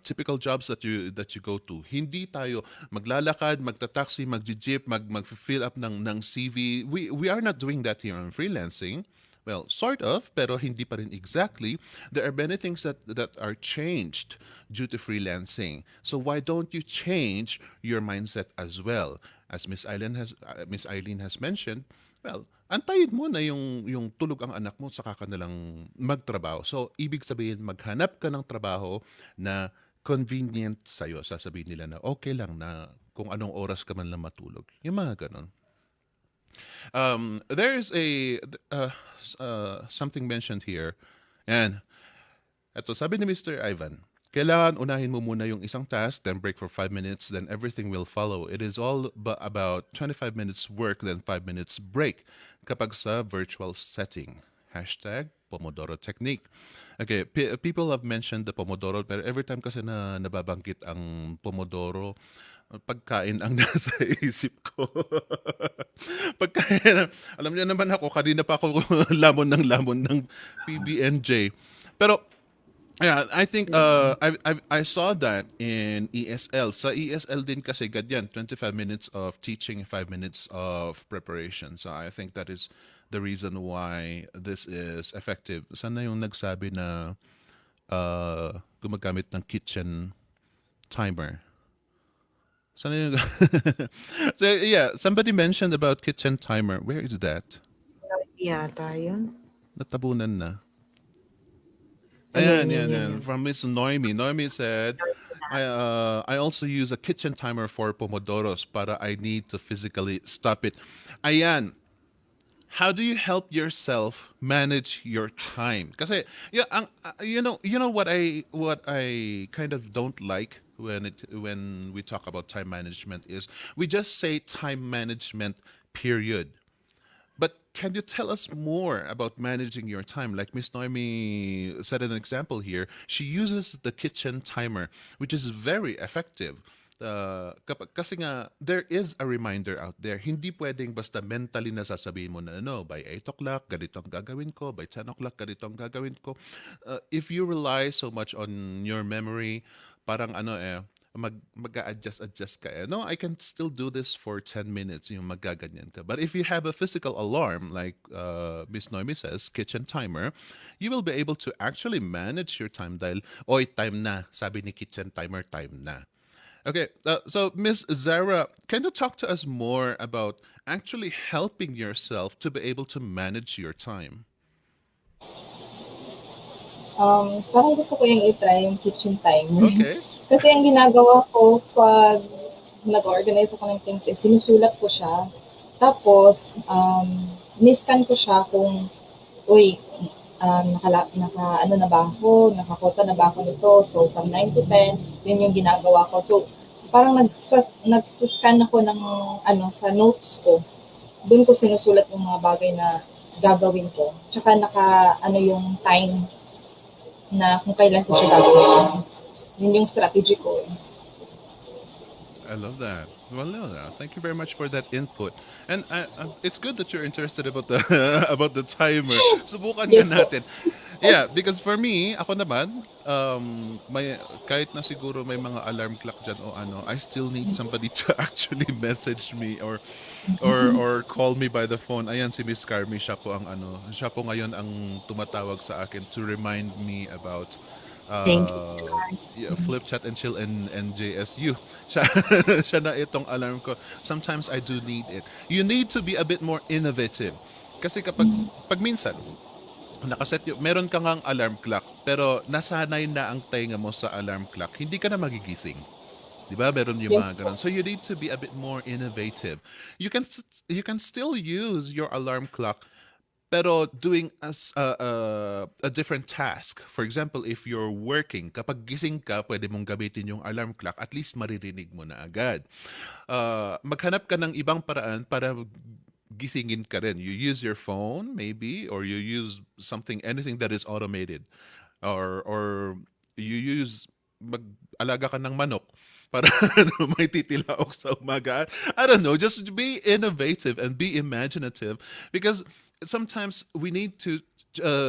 typical jobs that you go to. Hindi tayo maglalakad, magta-taxi, magji-jeep, mag-fill up ng CV. We are not doing that here on freelancing. Well, sort of, pero hindi pa rin exactly. There are many things that are changed due to freelancing. So why don't you change your mindset as well? As Miss Eileen has mentioned, well, antayin mo na yung tulog ang anak mo saka ka nalang magtrabaho. So, ibig sabihin, maghanap ka ng trabaho na convenient sa'yo. Sasabihin nila na okay lang na kung anong oras ka man lang matulog. Yung mga ganon. There's something mentioned here. And, eto, sabi ni Mr. Ivan, kailangan unahin mo muna yung isang task, then break for 5 minutes, then everything will follow. It is all about 25 minutes work, then 5 minutes break kapag sa virtual setting. Hashtag Pomodoro Technique. Okay, people have mentioned the Pomodoro, pero every time kasi na nababanggit ang Pomodoro, pagkain ang nasa isip ko. Pagkain, alam niyo naman ako, kanina pa ako lamon ng PBNJ. Pero, yeah, I think I saw that in ESL. Sa ESL din kasi ganyan, 25 minutes of teaching, 5 minutes of preparation. So I think that is the reason why this is effective. Sana yung nagsabi na gumagamit ng kitchen timer. Sana yung So yeah, somebody mentioned about kitchen timer. Where is that? Yata yun. Natabunan na. Ayan, Ayan. From Miss Noemi. Noemi said, I also use a kitchen timer for Pomodoros para I need to physically stop it. Ayan. How do you help yourself manage your time? Kasi you know what I kind of don't like when we talk about time management is we just say time management period. But can you tell us more about managing your time? Like Miss Noemi said an example here, she uses the kitchen timer, which is very effective. Kasi nga, there is a reminder out there. Hindi pwedeng basta mentally na sasabihin mo na, by 8 o'clock, ganito ang gagawin ko. By 10 o'clock, ganito ang gagawin ko. If you rely so much on your memory, parang mag-a-adjust ka. No, I can still do this for 10 minutes, yung magaganyan ka. But if you have a physical alarm, like Miss Noemi says, kitchen timer, you will be able to actually manage your time dahil, time na, sabi ni kitchen timer, time na. Okay, so Miss Zara, can you talk to us more about actually helping yourself to be able to manage your time? Parang gusto ko yung i-try yung kitchen timer. Okay. Kasi ang ginagawa ko 'pag nag-organize ako ng things is sinusulat ko siya. Tapos, ini-scan ko siya kung, "Uy, naka-ano na ba ako, nakakota na ba ako nito?" So, from 9 to 10, yun yung ginagawa ko. So, parang nagsa-scan ako ng ano, sa notes ko. Dun ko sinusulat yung mga bagay na gagawin ko. Tsaka naka-ano yung time na kung kailan ko siya gagawin. Yun yung strategy ko. I love that. Well, no, thank you very much for that input. And it's good that you're interested about the about the timer. Subukan nga Yes po. natin. Yeah, because for me, ako naman, may kahit na siguro may mga alarm clock dyan o ano, I still need somebody to actually message me or call me by the phone. Ayan si Miss Carmi, siya po ang ano, siya po ngayon ang tumatawag sa akin to remind me about Thank you, Miss yeah, flip chat and chill and JSU. Siya, siya na itong alarm ko. Sometimes I do need it. You need to be a bit more innovative. Kasi pag minsan, nakaset yung, meron ka ngang alarm clock, pero nasanay na ang tenga mo sa alarm clock, hindi ka na magigising. Di ba? Meron yung Yes mga po. ganun. So you need to be a bit more innovative. You can still use your alarm clock pero doing as a different task. For example, if you're working, kapag gising ka, pwede mong gamitin yung alarm clock, at least maririnig mo na agad. Maghanap ka ng ibang paraan para gisingin ka rin. You use your phone, maybe, or you use anything that is automated. Or you use, mag-alaga ka ng manok para ano, may titilaok sa umaga. I don't know, just be innovative and be imaginative because sometimes we need to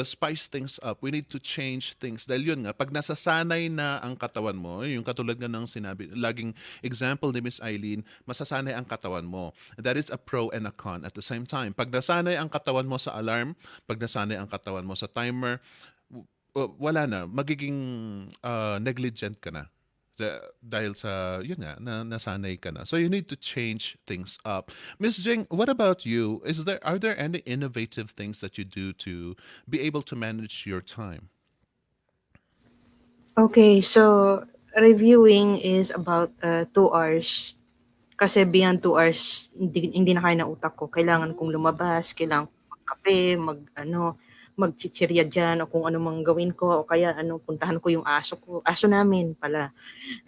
spice things up. We need to change things. Dahil yun nga, pag nasasanay na ang katawan mo, yung katulad nga ng sinabi, laging example ni Miss Eileen, masasanay ang katawan mo. That is a pro and a con at the same time. Pag nasanay ang katawan mo sa alarm, pag nasanay ang katawan mo sa timer, wala na, magiging negligent ka na. Dahil sa, yun nga, nasanay ka na. So you need to change things up. Miss Jing, what about you? Are there any innovative things that you do to be able to manage your time? Okay, so reviewing is about 2 hours. Kasi beyond 2 hours, hindi na kaya ng utak ko. Kailangan kong lumabas, kailangan kong magkape, magchichirya dyan, o kung ano mang gawin ko, o kaya puntahan ko yung aso namin pala.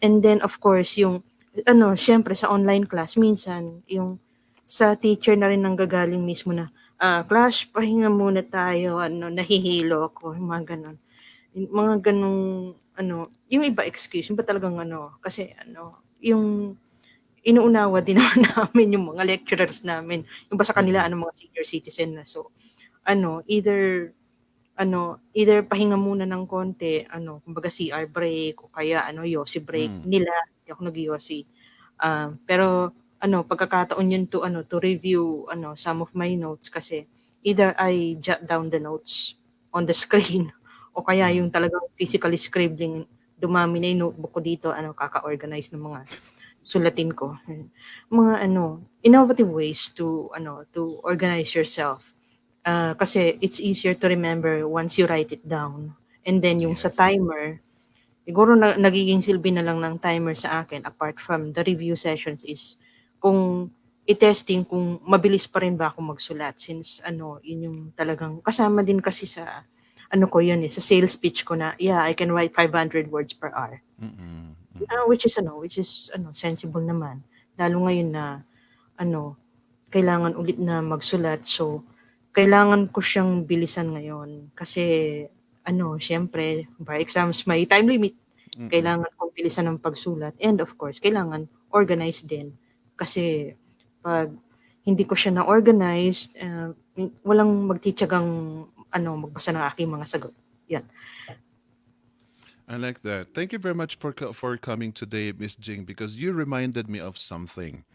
And then, of course, yung, syempre sa online class, minsan, yung sa teacher na rin nanggagaling mismo na, class, pahinga muna tayo, nahihilo ako, yung mga ganon. Yung mga ganong, yung iba excuse, yung ba talagang kasi yung inuunawa din naman namin yung mga lecturers namin, yung ba sa kanila, Mm-mm. mga senior citizen na. So, either either pahinga muna ng konti, kumbaga CR break o kaya yosi break Mm. nila, hindi ako nag-yosi. Pero pagkakataon yun to review some of my notes kasi either I jot down the notes on the screen o kaya Mm. yung talagang physically scribbling, dumami na yung notebook ko dito, kaka-organize ng mga sulatin ko. Mga innovative ways to organize yourself. Kasi it's easier to remember once you write it down. And then yung sa Yes. timer, siguro nagiging silbi na lang ng timer sa akin apart from the review sessions is kung i-testing kung mabilis pa rin ba ako magsulat since yun yung talagang kasama din kasi sa ko yun sa sales pitch ko na yeah, I can write 500 words per hour. Mm-mm. Mm-mm. Which is sensible naman. Lalo ngayon na kailangan ulit na magsulat. So, kailangan ko siyang bilisan ngayon kasi siyempre, bar exams may time limit. Mm-mm. Kailangan kong bilisan ng pagsulat and of course, kailangan organized din. Kasi pag hindi ko siya na-organized, walang magtitiyagang magbasa ng aking mga sagot. Yan. I like that. Thank you very much for coming today, Miss Jing, because you reminded me of something.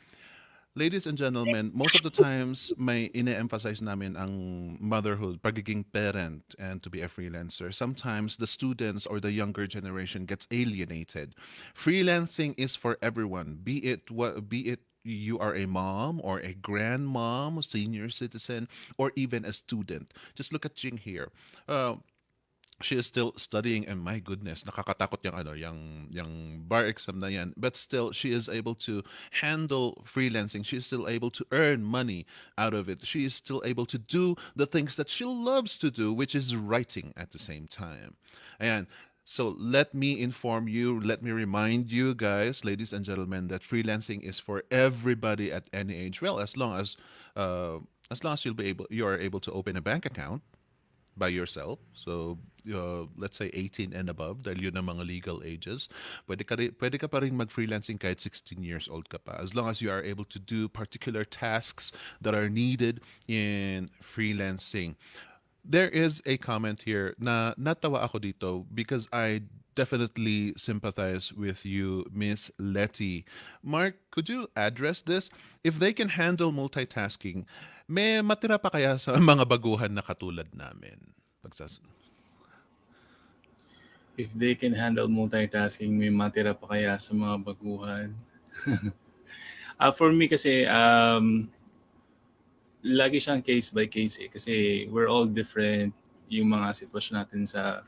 Ladies and gentlemen, most of the times may ine-emphasize namin ang motherhood, pagiging parent, and to be a freelancer. Sometimes the students or the younger generation gets alienated. Freelancing is for everyone, be it you are a mom or a grandmom, senior citizen, or even a student. Just look at Jing here. She is still studying, and my goodness, nakakatakot yung bar exam na yan, but still she is able to handle freelancing. She is still able to earn money out of it. She is still able to do the things that she loves to do, which is writing at the same time. And so let me inform you, let me remind you guys, ladies and gentlemen, that freelancing is for everybody at any age. Well, as long as you are able to open a bank account by yourself. So, let's say 18 and above, dahil yun ang mga legal ages. Pwede ka pa rin mag-freelancing kahit 16 years old ka pa. As long as you are able to do particular tasks that are needed in freelancing. There is a comment here na natawa ako dito because I definitely sympathize with you, Miss Letty. Mark, could you address this? If they can handle multitasking, may matira pa kaya sa mga baguhan na katulad namin? If they can handle multitasking, may matira pa kaya sa mga baguhan? For me kasi, lagi siyang case by case kasi we're all different yung mga sitwasyon natin sa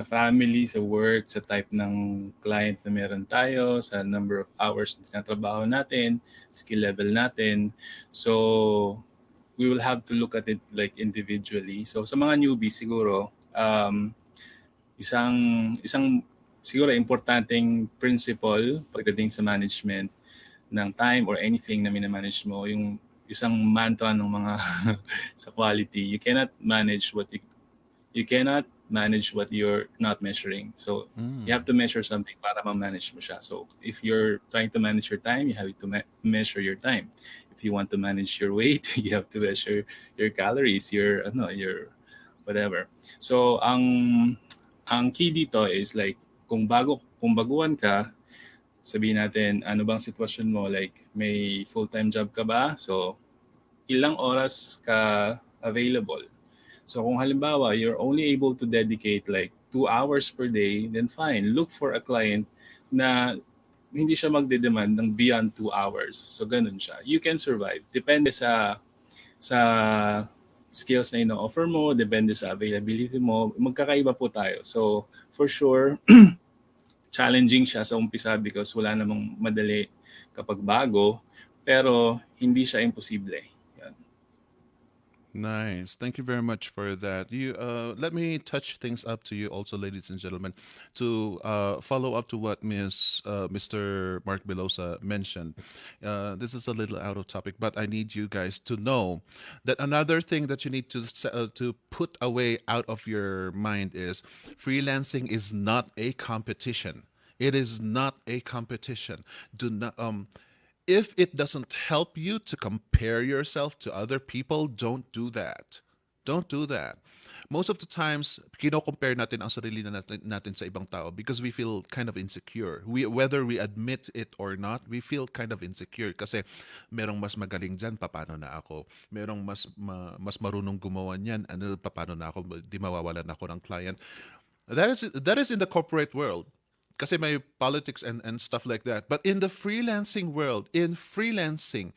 family, sa work, sa type ng client na meron tayo, sa number of hours na tinatrabaho natin, skill level natin. So we will have to look at it like individually. So sa mga newbies siguro, isang siguro importanteng principle pagdating sa management ng time or anything na minamanage mo, yung isang mantra ng mga sa quality, you cannot manage what you're not measuring. So you have to measure something para ma-manage mo siya. So if you're trying to manage your time, you have to measure your time. If you want to manage your weight, you have to measure your calories, your whatever. So ang key dito is like kung baguhan ka, sabihin natin ano bang sitwasyon mo, like may full-time job ka ba? So ilang oras ka available? So kung halimbawa you're only able to dedicate like 2 hours per day, then fine, look for a client na hindi siya magde-demand ng beyond 2 hours. So ganun siya. You can survive. Depende sa skills na ino-offer mo, depende sa availability mo. Magkakaiba po tayo. So for sure, challenging siya sa umpisa because wala namang madali kapag bago, pero hindi siya imposible. Yan. Nice. Thank you very much for that. You let me touch things up to you also, ladies and gentlemen, to follow up to what Mr. Mark Belosa mentioned. This is a little out of topic, but I need you guys to know that another thing that you need to put away out of your mind is freelancing is not a competition. It is not a competition. Do not if it doesn't help you to compare yourself to other people, don't do that. Don't do that. Most of the times, kino-compare natin ang sarili natin sa ibang tao because we feel kind of insecure. Whether we admit it or not, we feel kind of insecure kasi merong mas magaling dyan, paano na ako? Merong mas marunong gumawa niyan, ano, paano na ako? Di mawawalan ako ng client. That is in the corporate world. Kasi may politics and stuff like that. But in the freelancing world, in freelancing,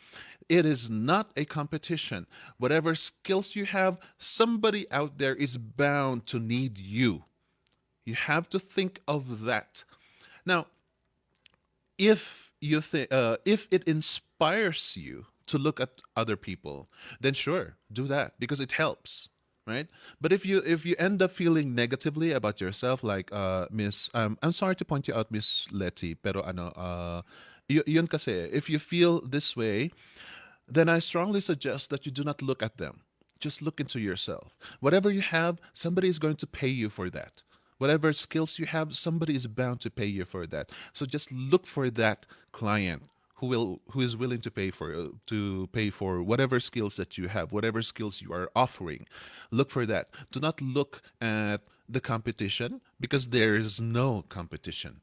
it is not a competition. Whatever skills you have, somebody out there is bound to need you. You have to think of that. Now, if it inspires you to look at other people, then sure, do that because it helps, right? But if you end up feeling negatively about yourself, like Miss, I'm sorry to point you out, Miss Letty, pero yun kasi, if you feel this way, then I strongly suggest that you do not look at them. Just look into yourself. Whatever you have, somebody is going to pay you for that. Whatever skills you have, somebody is bound to pay you for that. So just look for that client who is willing to pay for whatever skills that you have, whatever skills you are offering. Look for that. Do not look at the competition because there is no competition.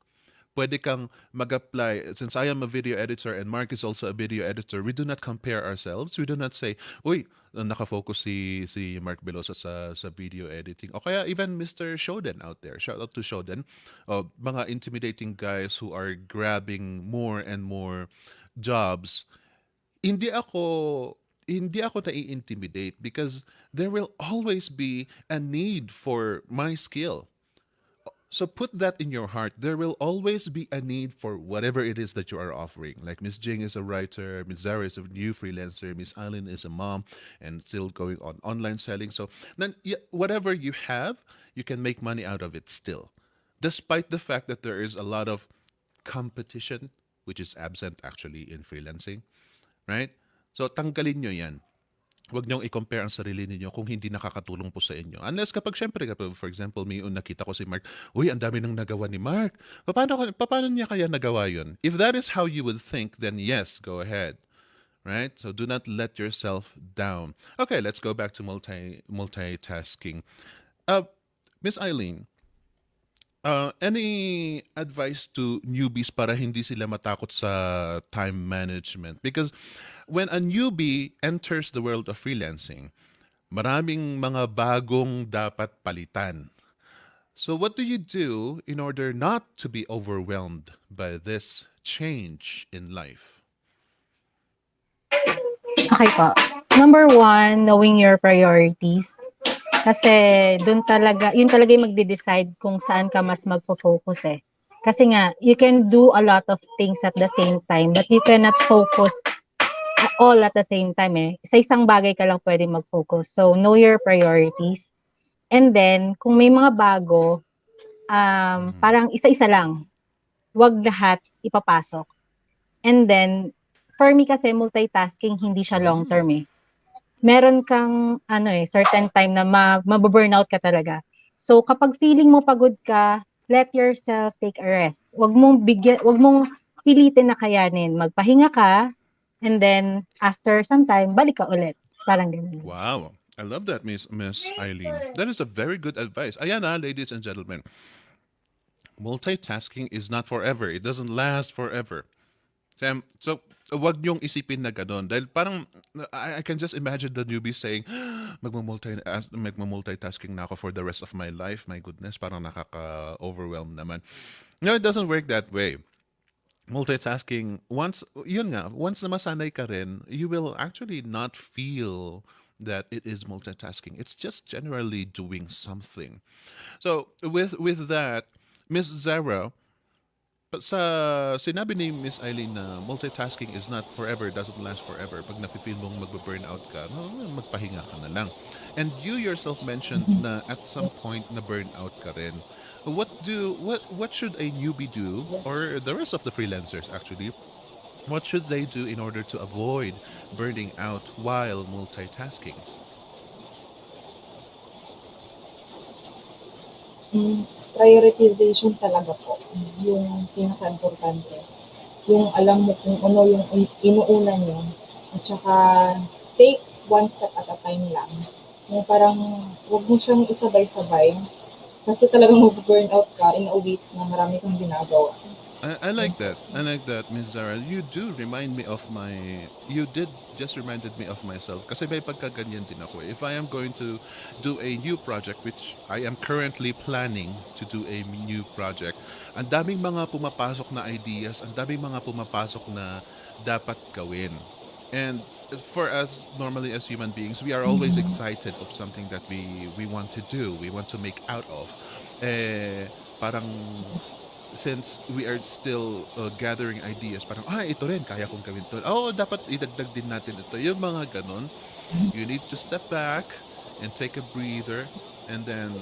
pwede kang mag-apply. Since I am a video editor and Mark is also a video editor, we do not compare ourselves. We do not say, uy, nakafocus si Mark Belosa sa video editing. O kaya even Mr. Shoden out there. Shout out to Shoden. Mga intimidating guys who are grabbing more and more jobs. Hindi ako hindi ako nai-intimidate because there will always be a need for my skill. So put that in your heart. There will always be a need for whatever it is that you are offering. Like Miss Jing is a writer, Miss Zara is a new freelancer, Miss Eileen is a mom and still going on online selling. So then whatever you have, you can make money out of it still. Despite the fact that there is a lot of competition, which is absent actually in freelancing, right? So tanggalin nyo yan. Huwag niyong i-compare ang sarili ninyo kung hindi nakakatulong po sa inyo. Unless kapag syempre, for example, may nakita ko si Mark, uy, ang dami nang nagawa ni Mark. Paano niya kaya nagawa yun? If that is how you would think, then yes, go ahead. Right? So do not let yourself down. Okay, let's go back to multitasking. Miss Eileen, any advice to newbies para hindi sila matakot sa time management? Because when a newbie enters the world of freelancing, maraming mga bagong dapat palitan. So what do you do in order not to be overwhelmed by this change in life? Okay po. Number one, knowing your priorities. Kasi yun talaga yung magde-decide kung saan ka mas magfo-focus eh. Kasi nga, you can do a lot of things at the same time, but you cannot focus all at the same time eh. Sa isang bagay ka lang pwede mag-focus. So, know your priorities. And then, kung may mga bago, parang isa-isa lang. Wag lahat ipapasok. And then, for me kasi, multitasking, hindi siya long-term eh. Meron kang certain time na mababurnout ka talaga. So kapag feeling mo pagod ka, let yourself take a rest. Wag mong pilitin na kayanin. Magpahinga ka and then after some time balik ka ulit. Parang ganun. Wow. I love that, Miss Eileen. That is a very good advice. Ayan ladies and gentlemen. Multitasking is not forever. It doesn't last forever. So, wag niyong isipin na gano'n. Dahil parang, I can just imagine the newbie saying, magmamultitasking na ako for the rest of my life. My goodness, parang nakaka-overwhelm naman. No, it doesn't work that way. Multitasking, once na masanay ka rin, you will actually not feel that it is multitasking. It's just generally doing something. So, with that, Miss Zara, sa sinabi ni Miss Eileen na multitasking is not forever, doesn't last forever. Pag nafe-feel mong magbe-burnout ka, magpahinga ka na lang. And you yourself mentioned na at some point na burnout ka rin. What should a newbie do, or the rest of the freelancers actually, what should they do in order to avoid burning out while multitasking? Prioritization talaga po, yung pinaka-importante. Yung alam mo kung ano yung inuuna nyo. At saka, take one step at a time lang. Yung parang, huwag mo siyang isabay-sabay. Kasi talagang mag-burnout ka in a week na marami kang ginagawa. I like that. I like that, Ms. Zara. You did just reminded me of myself. Kasi may pagkaganyan din ako. If I am going to do a new project, which I am currently planning to do a new project, ang daming mga pumapasok na ideas, ang daming mga pumapasok na dapat gawin. And for us, normally as human beings, we are always excited of something that we want to do, we want to make out of. Parang since we are still gathering ideas, parang, ito rin, kaya kong gawin to. Dapat idagdag din natin ito. Yung mga ganon, you need to step back and take a breather and then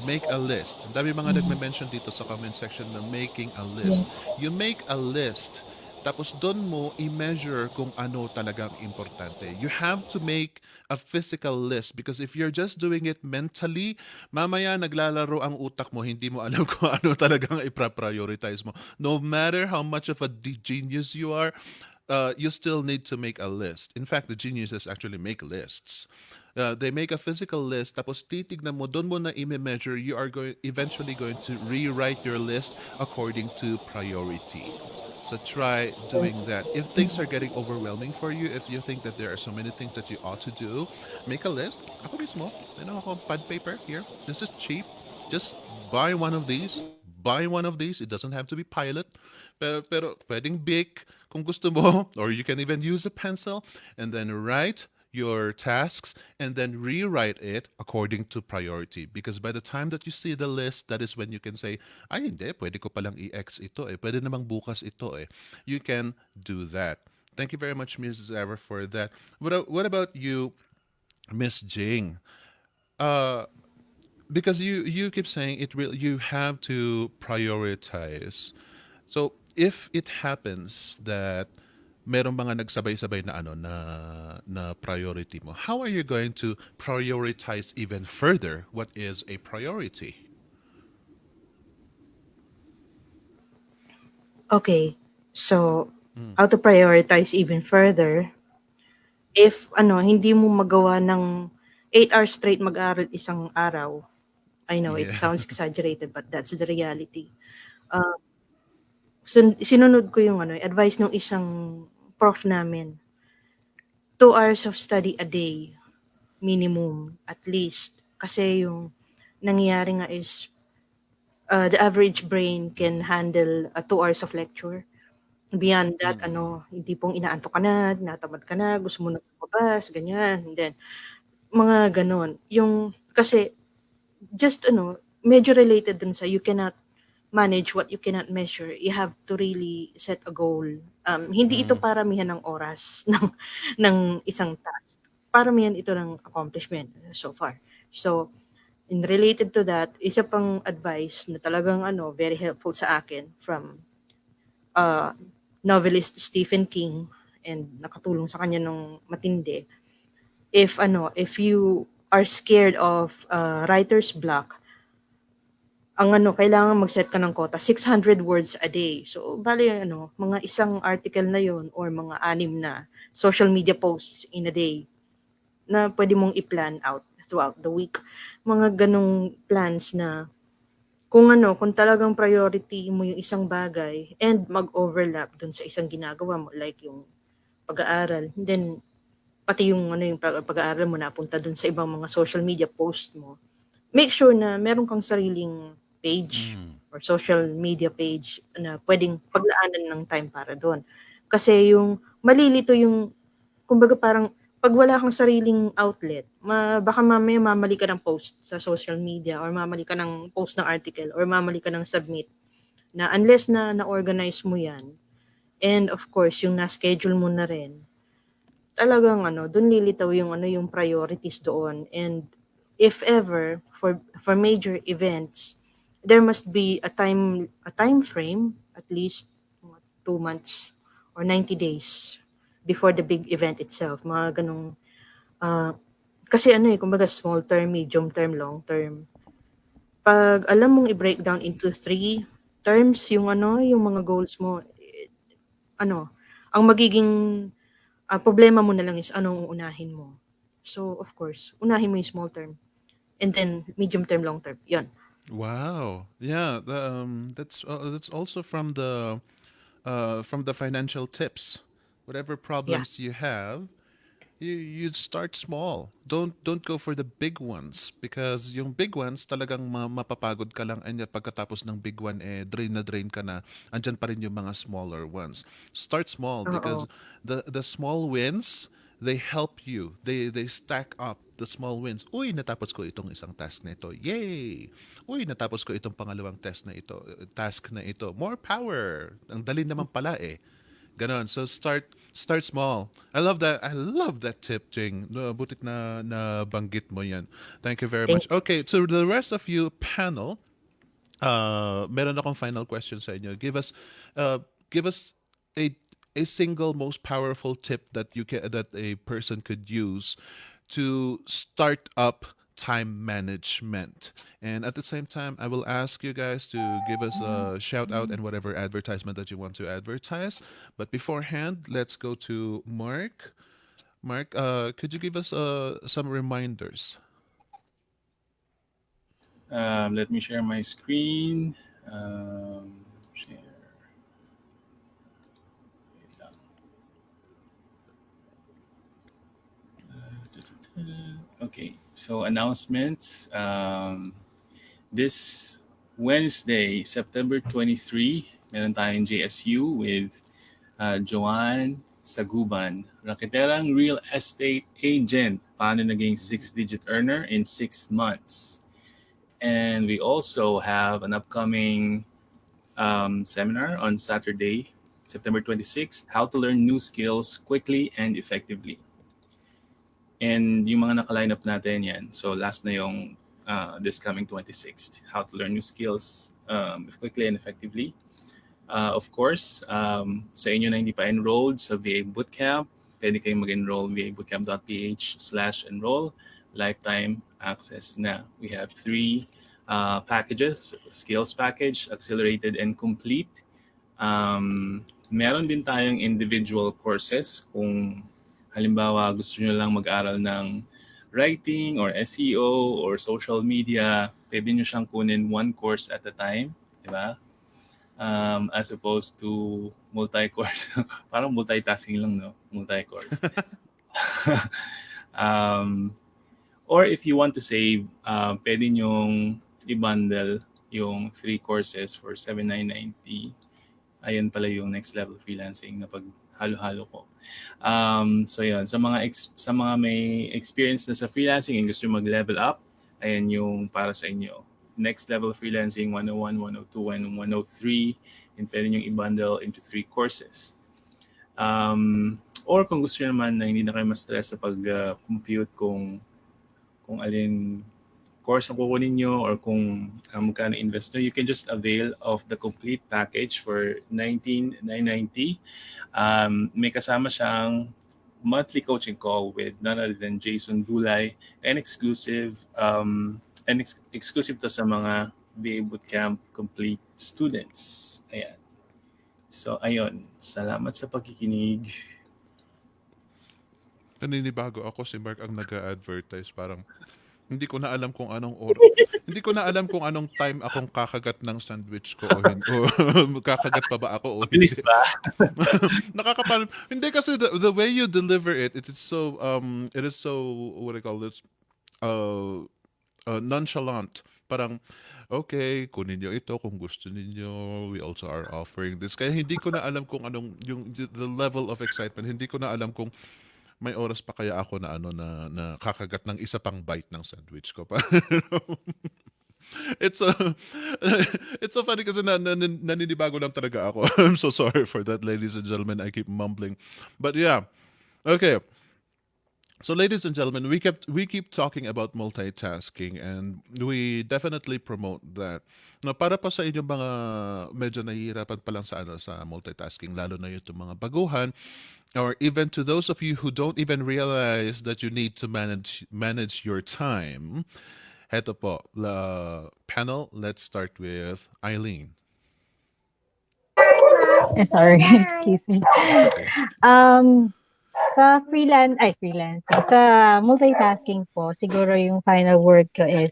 make a list. Ang dami mga nagme-mention dito sa comment section na making a list. You make a list, tapos doon mo i-measure kung ano talagang importante. You have to make a physical list because if you're just doing it mentally, mamaya naglalaro ang utak mo, hindi mo alam kung ano talagang i-prioritize mo. No matter how much of a genius you are, you still need to make a list. In fact, the geniuses actually make lists. They make a physical list, tapos titignan mo, doon mo na i-measure, you are eventually going to rewrite your list according to priority. So try doing that. If things are getting overwhelming for you, if you think that there are so many things that you ought to do, make a list. Ako mismo, ako pad paper here. This is cheap. Just buy one of these. Buy one of these. It doesn't have to be pilot. Pero pwedeng big kung gusto mo. Or you can even use a pencil and then write your tasks and then rewrite it according to priority. Because by the time that you see the list, that is when you can say, ay hindi, pwede ko palang i-X ito eh. Pwede namang bukas ito eh. You can do that. Thank you very much, Mrs. Ever, for that. What about you, Miss Jing? Uh, because you keep saying it will you have to prioritize. So if it happens that merong mga nagsabay-sabay na na priority mo, how are you going to prioritize even further what is a priority? Okay. So, how to prioritize even further if hindi mo magawa ng 8 hours straight mag-aral isang araw. I know it Yeah. sounds exaggerated but that's the reality. Uh, sinunod ko yung advice ng isang prof namin. 2 hours of study a day minimum at least kasi yung nangyayari nga is the average brain can handle 2 hours of lecture. Beyond that, hindi pong inaantok ka na, tinatamad ka na, gusto mo na lumabas, ganyan. And then, mga ganon. Yung, kasi, just medyo related dun sa you cannot manage what you cannot measure. You have to really set a goal. Hindi ito Mm. paramihan ng oras ng isang task. Paramihan ito ng accomplishment so far. So, in related to that, isa pang advice na talagang very helpful sa akin from uh, novelist Stephen King and nakatulong sa kanya nung matindi. If you are scared of writer's block, ang kailangan mag-set ka ng quota, 600 words a day. So, bali, mga isang article na yon or mga 6 na social media posts in a day na pwede mong i-plan out throughout the week. Mga ganong plans na kung talagang priority mo yung isang bagay and mag-overlap dun sa isang ginagawa mo, like yung pag-aaral, then pati yung yung pag-aaral mo napunta dun sa ibang mga social media post mo, make sure na meron kang sariling page Mm. or social media page na pwedeng paglaanan ng time para doon. Kasi yung malilito yung, kumbaga parang, pag wala kang sariling outlet, baka mamaya mamali ka ng post sa social media or mamali ka ng post ng article or mamali ka ng submit na unless na na-organize mo yan and of course yung na-schedule mo na rin, talagang doon lilitaw yung yung priorities doon. And if ever for major events, there must be a time frame at least 2 months or 90 days before the big event itself. Mga ganong kasi kumbaga small term, medium term, long term. Pag alam mong i-break down into 3 terms yung yung mga goals mo, ang magiging problema mo na lang is anong uunahin mo. So, of course, unahin mo yung small term. And then, medium term, long term. Yun. Wow. Yeah. That's also from the financial tips. Whatever Yeah. problems you have, you start small. Don't go for the big ones because yung big ones talagang mapapagod ka lang and yet pagkatapos ng big one drain na drain ka na. Andyan pa rin yung mga smaller ones. Start small because Oo. the small wins they help you. They stack up the small wins. Uy, natapos ko itong isang task na ito. Yay! Uy, natapos ko itong pangalawang task na ito. More power. Ang dali naman pala eh. Ganon. So start small. I love that. I love that tip, Jing. No, butit na banggit mo yan. Thank you very Thank much. Okay, so the rest of you panel, meron akong final question sa inyo. Give us a a single most powerful tip that a person could use to start up time management. And at the same time, I will ask you guys to give us a shout out and whatever advertisement that you want to advertise. But beforehand, let's go to Mark. Mark, could you give us some reminders? Let me share my screen. Share. Wait lang. Okay, so announcements. This Wednesday, September 23, meron tayong JSU with Joanne Saguban, rakiterang real estate agent. Paano naging six-digit earner in 6 months? And we also have an upcoming seminar on Saturday, September 26th, how to learn new skills quickly and effectively. And yung mga naka-line up natin yan. So last na yung this coming 26th, how to learn new skills quickly and effectively. Of course, sa inyo na hindi pa enrolled sa VA Bootcamp, pwede kayong mag-enroll vabootcamp.ph/enroll. Lifetime access na. We have 3 packages: skills package, accelerated, and complete. Meron din tayong individual courses kung halimbawa gusto nyo lang mag-aral ng writing or SEO or social media, pwede nyo siyang kunin one course at a time, di ba? As opposed to multi-course. Parang multitasking lang, no? Multi-course. Or if you want to save, pwede nyong i-bundle yung 3 courses for $7,990. Ayan pala yung next level freelancing na pag halo-halo ko. So yun, sa mga may experience na sa freelancing and gusto mag-level up, ayan yung para sa inyo. Next level freelancing 101, 102, and 103, and pwede nyo i-bundle into 3 courses. Or kung gusto nyo naman na hindi na kayo ma-stress sa pag-compute kung alin course ang kukunin nyo or kung magkano invest nyo, you can just avail of the complete package for $19,990. May kasama siyang monthly coaching call with none other than Jason Dulay, and exclusive exclusive to sa mga VA Bootcamp complete students. Ayan. So, ayun. Salamat sa pagkikinig. Naninibago ako si Mark ang nag-advertise. Parang hindi ko na alam kung anong hindi ko na alam kung anong time akong kakagat ng sandwich ko o hindi. O kakagat pa ba ako o hindi. Bilis ba? Nakakapan. Hindi kasi the way you deliver it, it is so what do you call this? Nonchalant. Parang okay, kunin niyo ito kung gusto niyo. We also are offering this. Kaya hindi ko na alam kung anong yung the level of excitement. Hindi ko na alam kung may oras pa kaya ako na na kakagat ng isa pang bite ng sandwich ko pa. it's so it's so funny kasi naninibago lang talaga ako. I'm so sorry for that, ladies and gentlemen. I keep mumbling. But yeah. Okay. So, ladies and gentlemen, we keep talking about multitasking, and we definitely promote that. Na para pa sa inyong mga medyo nahihirapan pa lang sa multitasking, lalo na yung mga baguhan, or even to those of you who don't even realize that you need to manage your time. Heto po, panel. Let's start with Eileen. Sorry, excuse me. Okay. Sa freelancing, sa multitasking po, siguro yung final word ko is,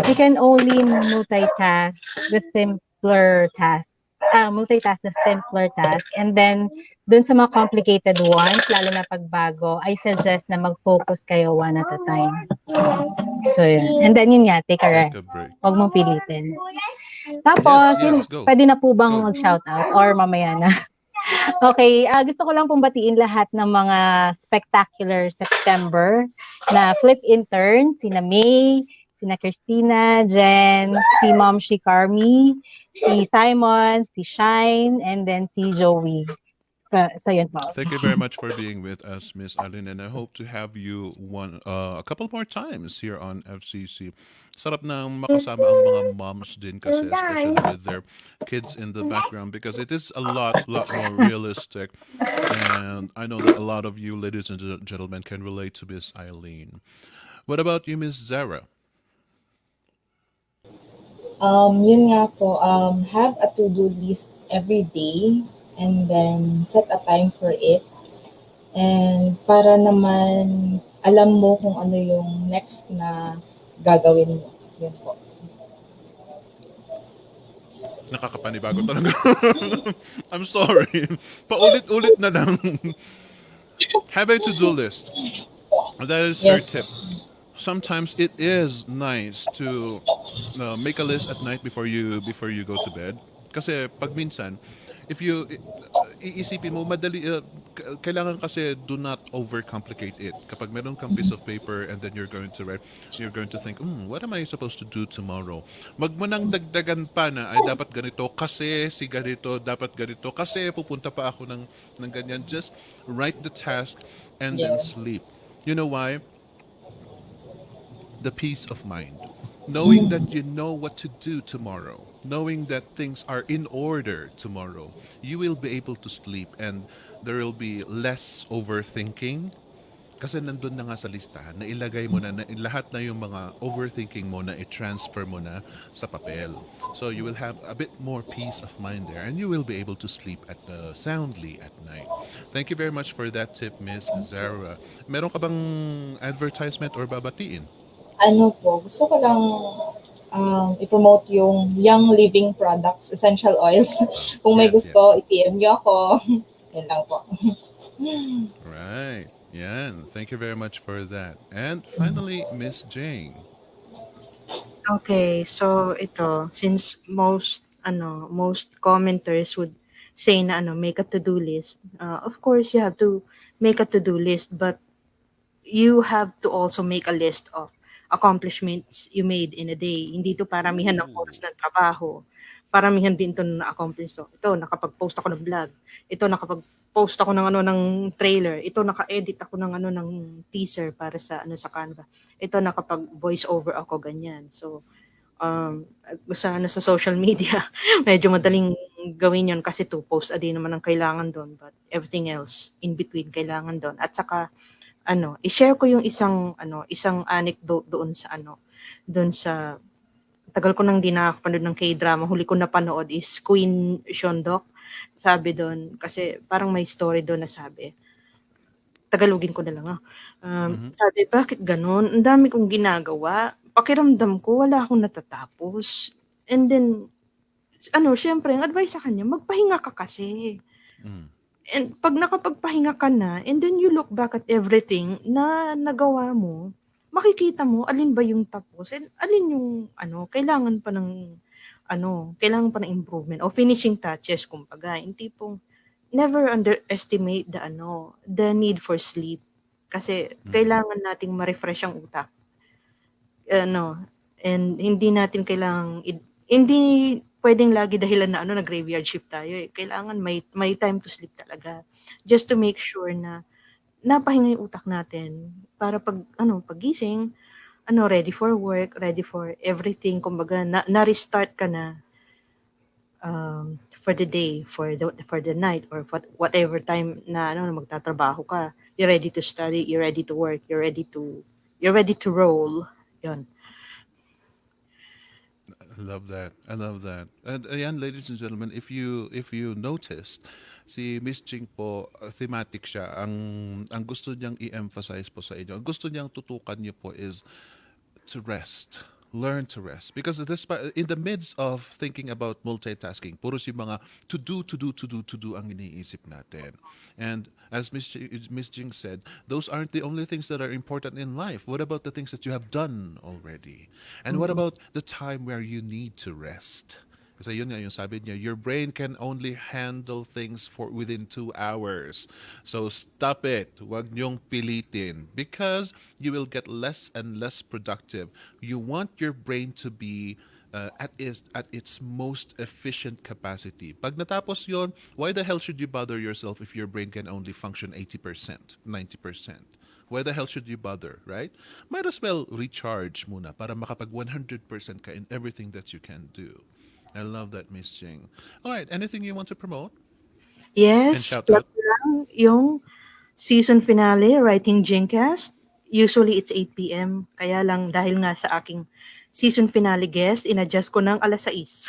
you can only multitask the simpler task. Multitask the simpler task. And then, dun sa mga complicated ones, lalo na pagbago, I suggest na mag-focus kayo one at a time. So, yun. And then, yun nga, take a Take a rest. break. Huwag mong pilitin. Tapos, Yes, go. pwede na po bang Go. mag-shoutout or mamaya na? Okay, gusto ko lang pong batiin lahat ng mga spectacular September na flip intern, sina May, sina Christina, Jen, si Ma'am Shikarmi, si Simon, si Shine, and then si Joey. So yun po. Thank you very much for being with us, Miss Eileen, and I hope to have you a couple more times here on FCC. Sarap nang makasama ang mga moms din kasi, especially with their kids in the background, because it is a lot more realistic, and I know that a lot of you, ladies and gentlemen, can relate to Miss Eileen. What about you, Miss Zara? Yun nga po, have a to-do list every day and then set a time for it. And para naman alam mo kung ano yung next na gagawin mo. Yun po. Nakakapanibago talaga. I'm sorry. Paulit-ulit na lang. Have a to-do list. That is her Yes. tip. Sometimes it is nice to make a list at night before you go to bed. Kasi pag minsan, if you iisipin mo madali kailangan kasi do not overcomplicate it. Kapag meron kang piece of paper and then you're going to write, you're going to think, what am I supposed to do tomorrow? Wag mo nang dagdagan pa na ay dapat ganito kasi si ganito, dapat ganito kasi pupunta pa ako ng ganyan. Just write the task and then Yes. sleep. You know why? The peace of mind. Knowing that you know what to do tomorrow, knowing that things are in order tomorrow, you will be able to sleep and there will be less overthinking. Kasi nandun na nga sa listahan, na ilagay mo na lahat na yung mga overthinking mo na i-transfer mo na sa papel. So you will have a bit more peace of mind there and you will be able to sleep soundly at night. Thank you very much for that tip, Miss Zara. Meron ka bang advertisement or babatiin? Ano po, gusto ko lang i-promote yung Young Living Products, essential oils. Kung may Yes, gusto, yes. i-PM nyo ako. Yan lang po. Right. Yeah. Thank you very much for that. And finally, Miss Jane. Okay, so ito, since most commenters would say na make a to-do list. Of course, you have to make a to-do list, but you have to also make a list of accomplishments you made in a day. Hindi to paramihan ng oras Ooh. ng trabaho. Paramihan din to na-accomplish to. Ito, nakapag-post ako ng vlog. Ito, nakapag-post ako ng ng trailer. Ito, naka-edit ako ng ng teaser para sa sa Canva. Ito, nakapag-voice over ako, ganyan. So, sa social media, medyo madaling gawin yon kasi 2 posts a day naman ang kailangan doon. But everything else in between kailangan doon. At saka, i-share ko yung isang anecdote doon sa tagal ko nang di nakakapanood ng K-drama. Huli ko napanood is Queen Shondok. Sabi doon, kasi parang may story doon na sabi, Tagalogin ko na lang sabi, bakit ganun? Ang dami kong ginagawa. Pakiramdam ko, wala akong natatapos. And then, syempre, ang advice sa kanya, magpahinga ka kasi. Mm. And pag nakapagpahinga ka na, and then you look back at everything na nagawa mo, makikita mo alin ba yung tapos and alin yung kailangan pa ng improvement o finishing touches kumbaga. Yung tipong never underestimate the need for sleep kasi kailangan nating ma-refresh ang utak. And hindi natin hindi pwedeng lagi dahilan na nag-graveyard shift tayo eh. Kailangan may time to sleep talaga. Just to make sure na napahinga yung utak natin para paggising, ready for work, ready for everything. Kumbaga, na-restart ka na for the day, for the night, or whatever time na magtatrabaho ka. You're ready to study, you're ready to work, you're ready to roll. Yun. I love that. I love that. And ayan, ladies and gentlemen, if you noticed, si Miss Jing po, thematic siya. Ang gusto niyang i-emphasize po sa inyo, ang gusto niyang tutukan niyo po is to rest. Learn to rest. Because in the midst of thinking about multitasking, puros yung mga to do ang iniisip natin. And as Miss Jing said, those aren't the only things that are important in life. What about the things that you have done already? And what about the time where you need to rest? Kasi yun nga yung sabi niya, your brain can only handle things for within 2 hours. So stop it. Huwag niyong pilitin because you will get less and less productive. You want your brain to be at its most efficient capacity. Pag natapos yon, why the hell should you bother yourself if your brain can only function 80%, 90%? Why the hell should you bother, right? Might as well recharge muna para makapag 100% ka in everything that you can do. I love that, Miss Jing. All right, anything you want to promote and Yes, shout plug out? ko lang yung season finale, Writing Gcast. Usually it's 8 p.m. Kaya lang dahil nga sa aking season finale guest, in-adjust ko ng alas 6.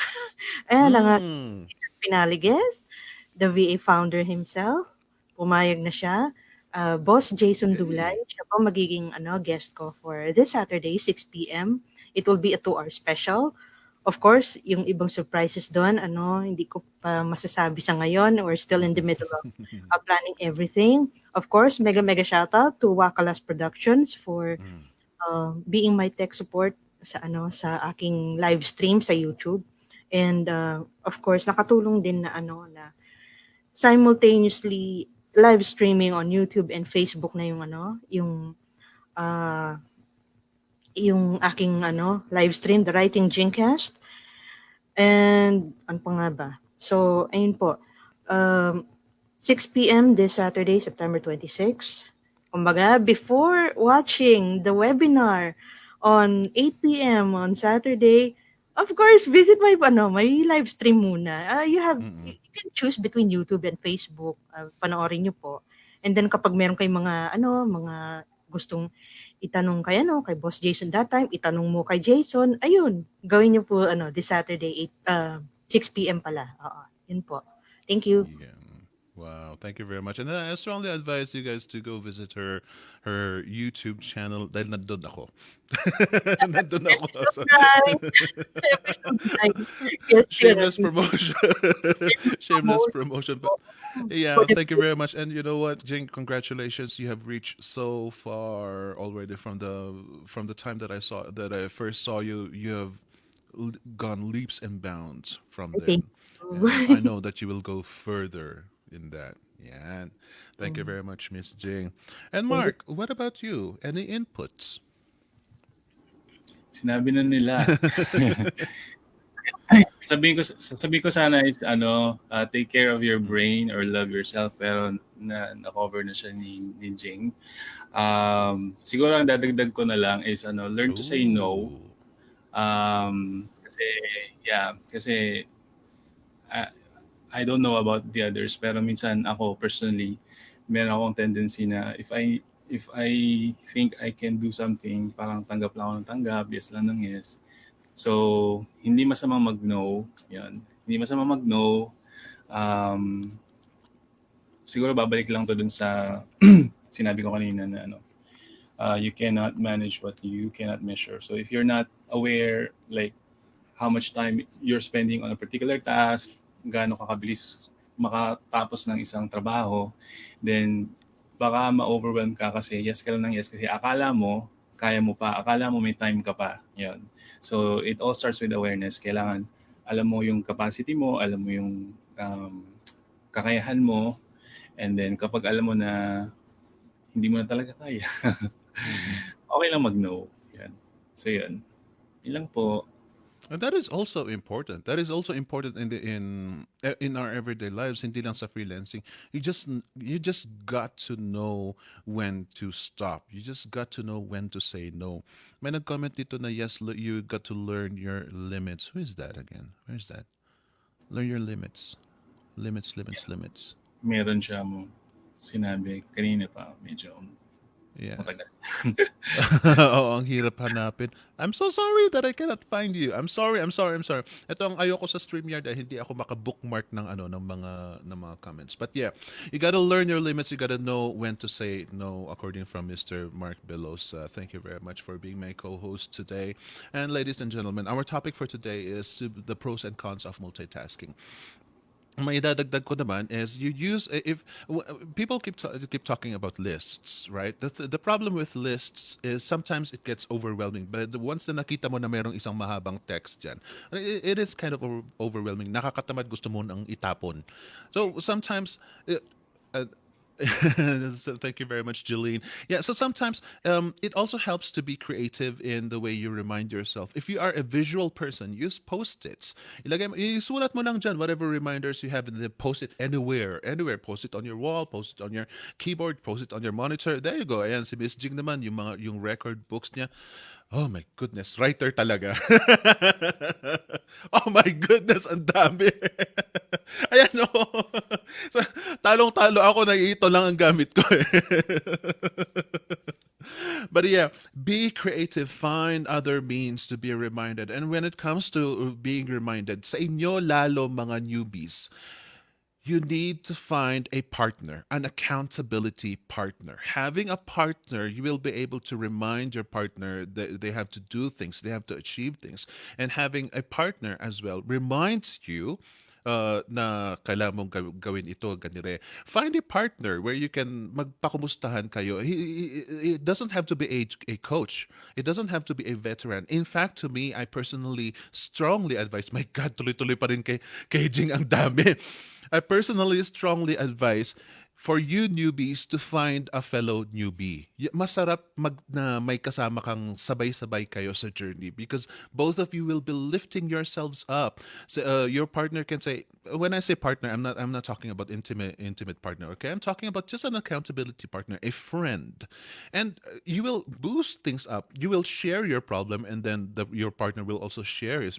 Ayan ang Mm. finale guest, the VA founder himself. Pumayag na siya. Boss Jason Dulay. Okay. Siya po magiging guest ko for this Saturday, 6 p.m. It will be a 2-hour special. Of course, yung ibang surprises doon, hindi ko pa masasabi sa ngayon. We're still in the middle of planning everything. Of course, mega mega shoutout to Wakalas Productions for Mm. being my tech support sa aking live stream sa YouTube. And of course, nakatulong din na simultaneously live streaming on YouTube and Facebook na ah, yung aking live stream, the Writing Gymcast. And ano pa nga ba? So, ayun po. Um, 6 p.m. this Saturday, September 26. Kumbaga, before watching the webinar on 8 p.m. on Saturday, of course, visit my live stream muna. You Mm-mm. can choose between YouTube and Facebook. Panoorin niyo po. And then kapag meron kayong mga gustong itanong kay Boss Jason that time, itanong mo kay Jason, ayun, gawin niyo po this Saturday 6 p.m. pala. Oo, yun po. Thank you. Yeah. Wow, thank you very much. And I strongly advise you guys to go visit her YouTube channel dahil nandun ako. Nandun ako. Episode So, 9. Episode 9. Yes, shameless yes. promotion. Shameless promotion. But For yeah, the thank you very much. And you know what, Jing, congratulations. You have reached so far already from the time that I first saw you. You have gone leaps and bounds from thank then. And I you. know that you will go further in that. Yeah. And thank you very much, Miss Jing. And Thank you. Mark, what about you? Any inputs? Sinabi na nila. Sabihin ko sana is take care of your brain or love yourself, pero na-cover na siya ni Jing. Siguro ang dadagdag ko na lang is learn to say no. Oh. Kasi uh, I don't know about the others, pero minsan ako personally meron akong tendency na if I think I can do something, parang tanggap lang ako ng tanggap, yes lang ng yes. So, hindi masamang mag-no. Yan. Hindi masamang mag-no. Siguro babalik lang to dun sa sinabi ko kanina na you cannot manage what you cannot measure. So, if you're not aware, like, how much time you're spending on a particular task, gaano kakabilis makatapos ng isang trabaho, then baka ma-overwhelm ka kasi yes ka lang ng yes kasi akala mo kaya mo pa, akala mo may time ka pa. Yun. So it all starts with awareness. Kailangan alam mo yung capacity mo, alam mo yung kakayahan mo, and then kapag alam mo na hindi mo na talaga kaya, okay lang mag-no. Yan. So yun. Yun lang po. And that is also important. That is also important in our everyday lives. Hindi lang sa freelancing. You just got to know when to stop. You just got to know when to say no. May nag-comment dito na yes, you got to learn your limits. Who is that again? Where's that? Learn your limits. Limits, limits, limits. Meron siya mo sinabi kanina pa medyo Yeah. matagal. Oo, ang hirap hanapin. I'm so sorry that I cannot find you. I'm sorry. Ito ang ayoko sa StreamYard dahil hindi ako maka-bookmark ng mga comments. But yeah, you gotta learn your limits. You gotta know when to say no, according from Mr. Mark Billows. Thank you very much for being my co-host today. And ladies and gentlemen, our topic for today is the pros and cons of multitasking. May idadagdag ko naman is you use if people keep talking about lists, right? The problem with lists is sometimes it gets overwhelming. But once na nakita mo na merong isang mahabang text dyan, it is kind of overwhelming. Nakakatamad, gusto mo nang itapon. So sometimes uh, so thank you very much, Jeline. Yeah, so sometimes it also helps to be creative in the way you remind yourself. If you are a visual person, use post-its. Isulat mo lang dyan whatever reminders you have, and then post it anywhere. Post it on your wall, post it on your keyboard, post it on your monitor. There you go. Ayan, si Miss Jing naman, yung record books niya. Oh my goodness, writer talaga. Oh my goodness, ang dami. Ayan o. So, talong-talo ako, ito lang ang gamit ko eh. But yeah, be creative. Find other means to be reminded. And when it comes to being reminded, sa inyo lalo mga newbies, you need to find a partner, an accountability partner. Having a partner, you will be able to remind your partner that they have to do things, they have to achieve things. And having a partner as well reminds you na kailangan mong gawin ito, ganire. Find a partner where you can magpakumustahan kayo. It doesn't have to be a coach. It doesn't have to be a veteran. In fact, to me, I personally strongly advise, my God, tuloy-tuloy pa rin kay Jing ang dami. I personally strongly advise for you newbies to find a fellow newbie. Masarap na may kasama kang sabay-sabay kayo sa journey because both of you will be lifting yourselves up. So your partner can say, when I say partner, I'm not talking about intimate partner. Okay, I'm talking about just an accountability partner, a friend, and you will boost things up. You will share your problem, and then your partner will also share his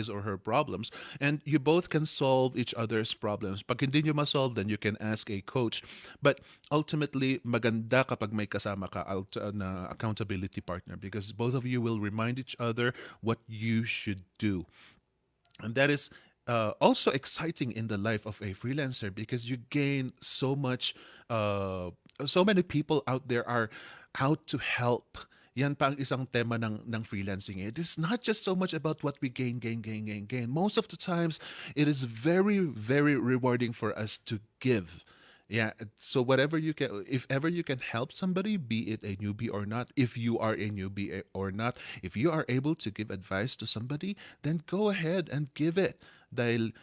or her problems, and you both can solve each other's problems. Pag hindi nyo ma-solve, then you can ask a coach. But ultimately, maganda kapag may kasama ka na accountability partner because both of you will remind each other what you should do. And that is also exciting in the life of a freelancer because you gain so much, so many people out there are out to help. Yan pa ang isang tema ng freelancing. It is not just so much about what we gain. Most of the times, it is very, very rewarding for us to give. Yeah, so whatever you can, if ever you can help somebody, be it a newbie or not, if you are a newbie or not, if you are able to give advice to somebody, then go ahead and give it. Dahil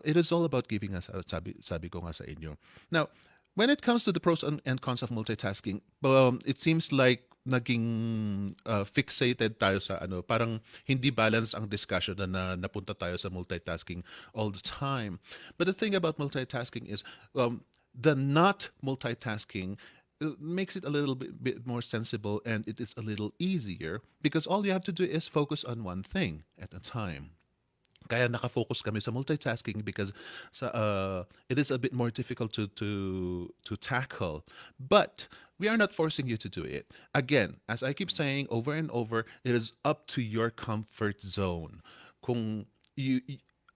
it is all about giving us, sabi ko nga sa inyo. Now, when it comes to the pros and cons of multitasking, it seems like naging fixated tayo sa parang hindi balance ang discussion napunta tayo sa multitasking all the time. But the thing about multitasking is the not multitasking makes it a little bit more sensible and it is a little easier because all you have to do is focus on one thing at a time. Kaya nakafocus kami sa multitasking because it is a bit more difficult to tackle. But we are not forcing you to do it. Again, as I keep saying over and over, it is up to your comfort zone. Kung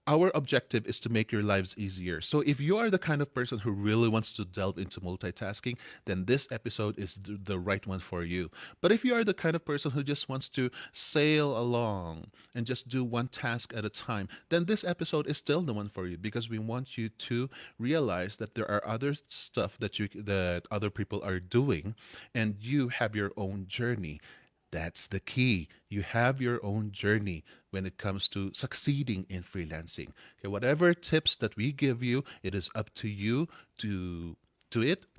our objective is to make your lives easier. So if you are the kind of person who really wants to delve into multitasking, then this episode is the right one for you. But if you are the kind of person who just wants to sail along and just do one task at a time, then this episode is still the one for you because we want you to realize that there are other stuff that other people are doing and you have your own journey. That's the key. You have your own journey when it comes to succeeding in freelancing. Okay, whatever tips that we give you, it is up to you to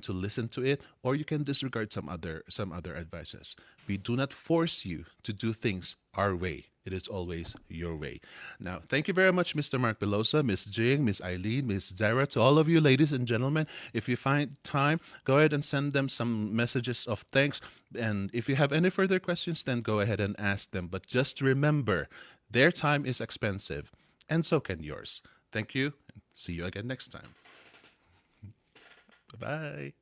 listen to it, or you can disregard some other advices. We do not force you to do things our way. It is always your way. Now, thank you very much, Mr. Mark Belosa, Miss Jing, Miss Eileen, Miss Zara, to all of you, ladies and gentlemen. If you find time, go ahead and send them some messages of thanks. And if you have any further questions, then go ahead and ask them. But just remember, their time is expensive, and so can yours. Thank you, and see you again next time. Bye-bye.